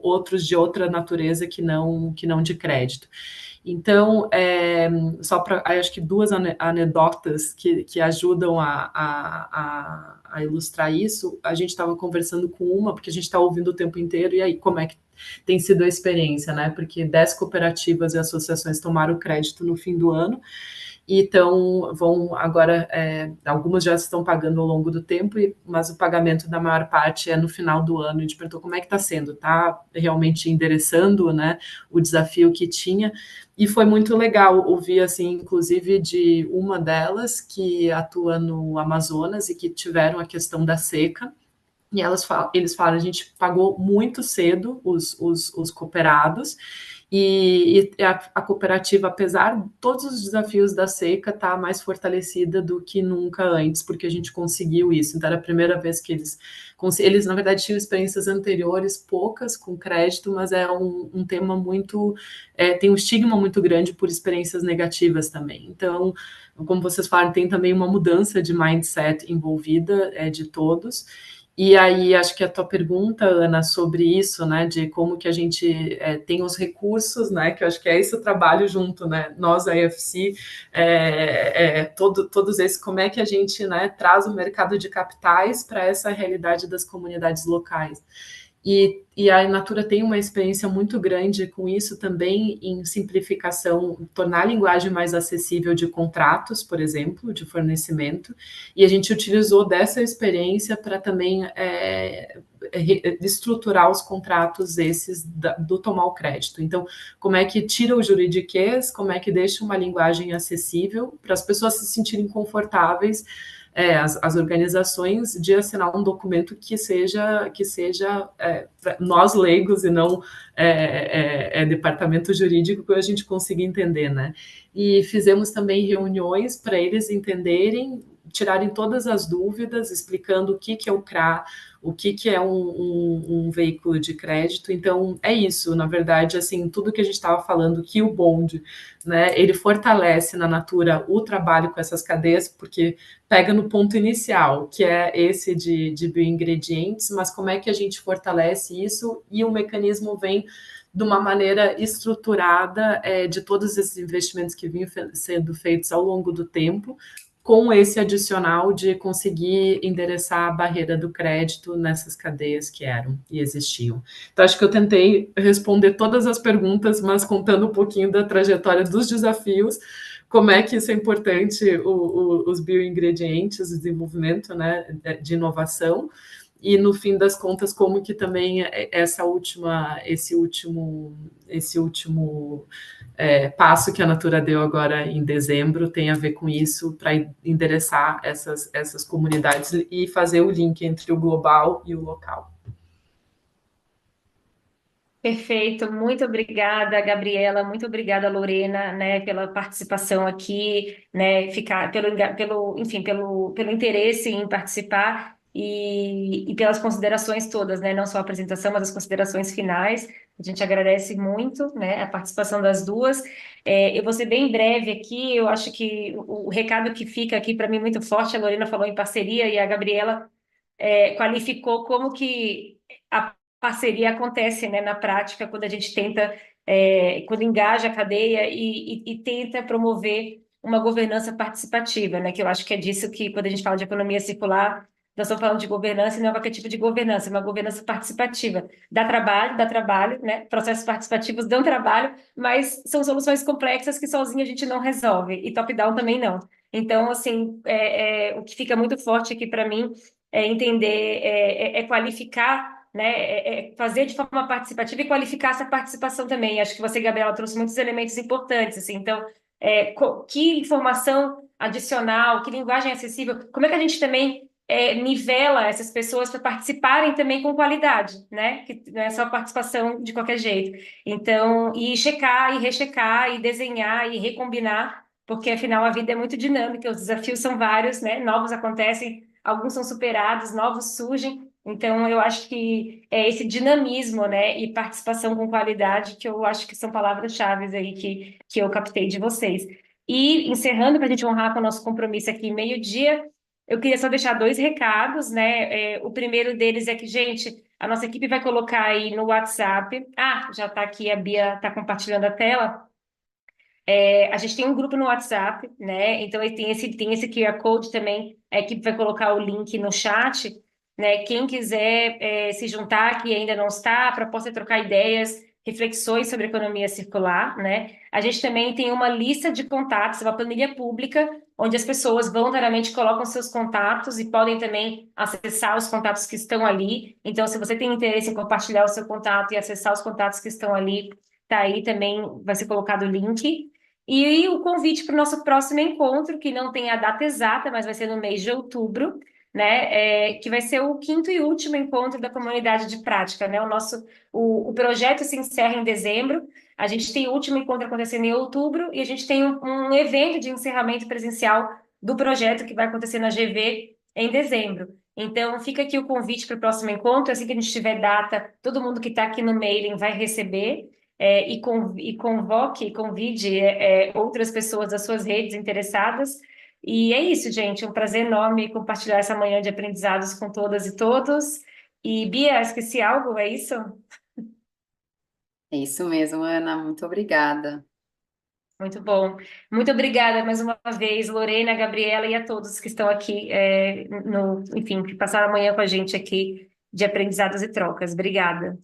outros de outra natureza que não de crédito. Então, só para, acho que duas anedotas que ajudam a ilustrar isso. A gente estava conversando com uma, porque a gente está ouvindo o tempo inteiro, e aí como é que tem sido a experiência, né? Porque 10 cooperativas e associações tomaram crédito no fim do ano, então vão agora, algumas já estão pagando ao longo do tempo, mas o pagamento da maior parte é no final do ano. A gente perguntou como é que está sendo, está realmente endereçando, né, o desafio que tinha, e foi muito legal ouvir, assim, inclusive de uma delas que atua no Amazonas e que tiveram a questão da seca, e eles falam, a gente pagou muito cedo os cooperados, e a cooperativa, apesar de todos os desafios da seca, está mais fortalecida do que nunca antes, porque a gente conseguiu isso. Então, era a primeira vez que eles na verdade, tinham experiências anteriores, poucas, com crédito, mas é um tema muito... tem um estigma muito grande por experiências negativas também. Então, como vocês falaram, tem também uma mudança de mindset envolvida, de todos. E aí, acho que a tua pergunta, Ana, sobre isso, né, de como que a gente tem os recursos, né, que eu acho que é esse o trabalho junto, né, nós, a IFC, todos esses, como é que a gente, né, traz o mercado de capitais para essa realidade das comunidades locais. E a Natura tem uma experiência muito grande com isso também em simplificação, tornar a linguagem mais acessível de contratos, por exemplo, de fornecimento, e a gente utilizou dessa experiência para também estruturar os contratos esses do tomar o crédito. Então, como é que tira o juridiquês, como é que deixa uma linguagem acessível para as pessoas se sentirem confortáveis, as organizações, de assinar um documento que seja nós leigos e não departamento jurídico, que a gente consiga entender, né? E fizemos também reuniões para eles entenderem, tirarem todas as dúvidas, explicando o que é o CRA, o que é um veículo de crédito. Então, é isso, na verdade, assim, tudo que a gente estava falando, que o Bond, né, ele fortalece na Natura o trabalho com essas cadeias, porque pega no ponto inicial, que é esse de bioingredientes, mas como é que a gente fortalece isso, e o mecanismo vem de uma maneira estruturada de todos esses investimentos que vinham sendo feitos ao longo do tempo, com esse adicional de conseguir endereçar a barreira do crédito nessas cadeias que eram e existiam. Então, acho que eu tentei responder todas as perguntas, mas contando um pouquinho da trajetória dos desafios, como é que isso é importante, os bioingredientes, o desenvolvimento, né, de inovação, e no fim das contas, como que também esse último passo que a Natura deu agora em dezembro tem a ver com isso, para endereçar essas comunidades e fazer o link entre o global e o local. Perfeito, muito obrigada, Gabriela, muito obrigada, Lorena, né, pela participação aqui, né, pelo interesse em participar e pelas considerações todas, né, não só a apresentação, mas as considerações finais. A gente agradece muito, né, a participação das duas. Eu vou ser bem breve aqui. Eu acho que o recado que fica aqui para mim muito forte, a Lorena falou em parceria e a Gabriela qualificou como que a parceria acontece, né, na prática, quando a gente tenta quando engaja a cadeia e tenta promover uma governança participativa, né? Que eu acho que é disso que, quando a gente fala de economia circular, nós estamos falando de governança e não é qualquer tipo de governança, é uma governança participativa. Dá trabalho, né? Processos participativos dão trabalho, mas são soluções complexas que sozinha a gente não resolve, e top-down também não. Então, assim, o que fica muito forte aqui para mim é entender, qualificar, né, fazer de forma participativa e qualificar essa participação também. Acho que você, Gabriela, trouxe muitos elementos importantes, assim, então, que informação adicional, que linguagem acessível, como é que a gente também nivela essas pessoas para participarem também com qualidade, né? Que não é só participação de qualquer jeito. Então, e checar, e rechecar, e desenhar, e recombinar, porque afinal a vida é muito dinâmica, os desafios são vários, né? Novos acontecem, alguns são superados, novos surgem. Então, eu acho que é esse dinamismo, né, e participação com qualidade que eu acho que são palavras-chave aí que eu captei de vocês. E encerrando, para a gente honrar com o nosso compromisso aqui, meio-dia, eu queria só deixar 2 recados, né? O primeiro deles é que, gente, a nossa equipe vai colocar aí no WhatsApp. Ah, já está aqui, a Bia está compartilhando a tela. A gente tem um grupo no WhatsApp, né? Então tem esse QR Code também. A equipe vai colocar o link no chat, né? Quem quiser se juntar, que ainda não está, para poder trocar ideias, reflexões sobre economia circular, né? A gente também tem uma lista de contatos, uma planilha pública, onde as pessoas voluntariamente colocam seus contatos e podem também acessar os contatos que estão ali. Então, se você tem interesse em compartilhar o seu contato e acessar os contatos que estão ali, tá aí também, vai ser colocado o link. E o convite para o nosso próximo encontro, que não tem a data exata, mas vai ser no mês de outubro, né? Que vai ser o 5º e último encontro da comunidade de prática, né? O projeto se encerra em dezembro, a gente tem o último encontro acontecendo em outubro, e a gente tem um evento de encerramento presencial do projeto que vai acontecer na GV em dezembro. Então, fica aqui o convite para o próximo encontro, assim que a gente tiver data, todo mundo que está aqui no mailing vai receber. E convide outras pessoas das suas redes interessadas. E é isso, gente. Um prazer enorme compartilhar essa manhã de aprendizados com todas e todos. E, Bia, esqueci algo, é isso? É isso mesmo, Ana. Muito obrigada. Muito bom. Muito obrigada mais uma vez, Lorena, Gabriela e a todos que estão aqui, enfim, que passaram a manhã com a gente aqui de aprendizados e trocas. Obrigada.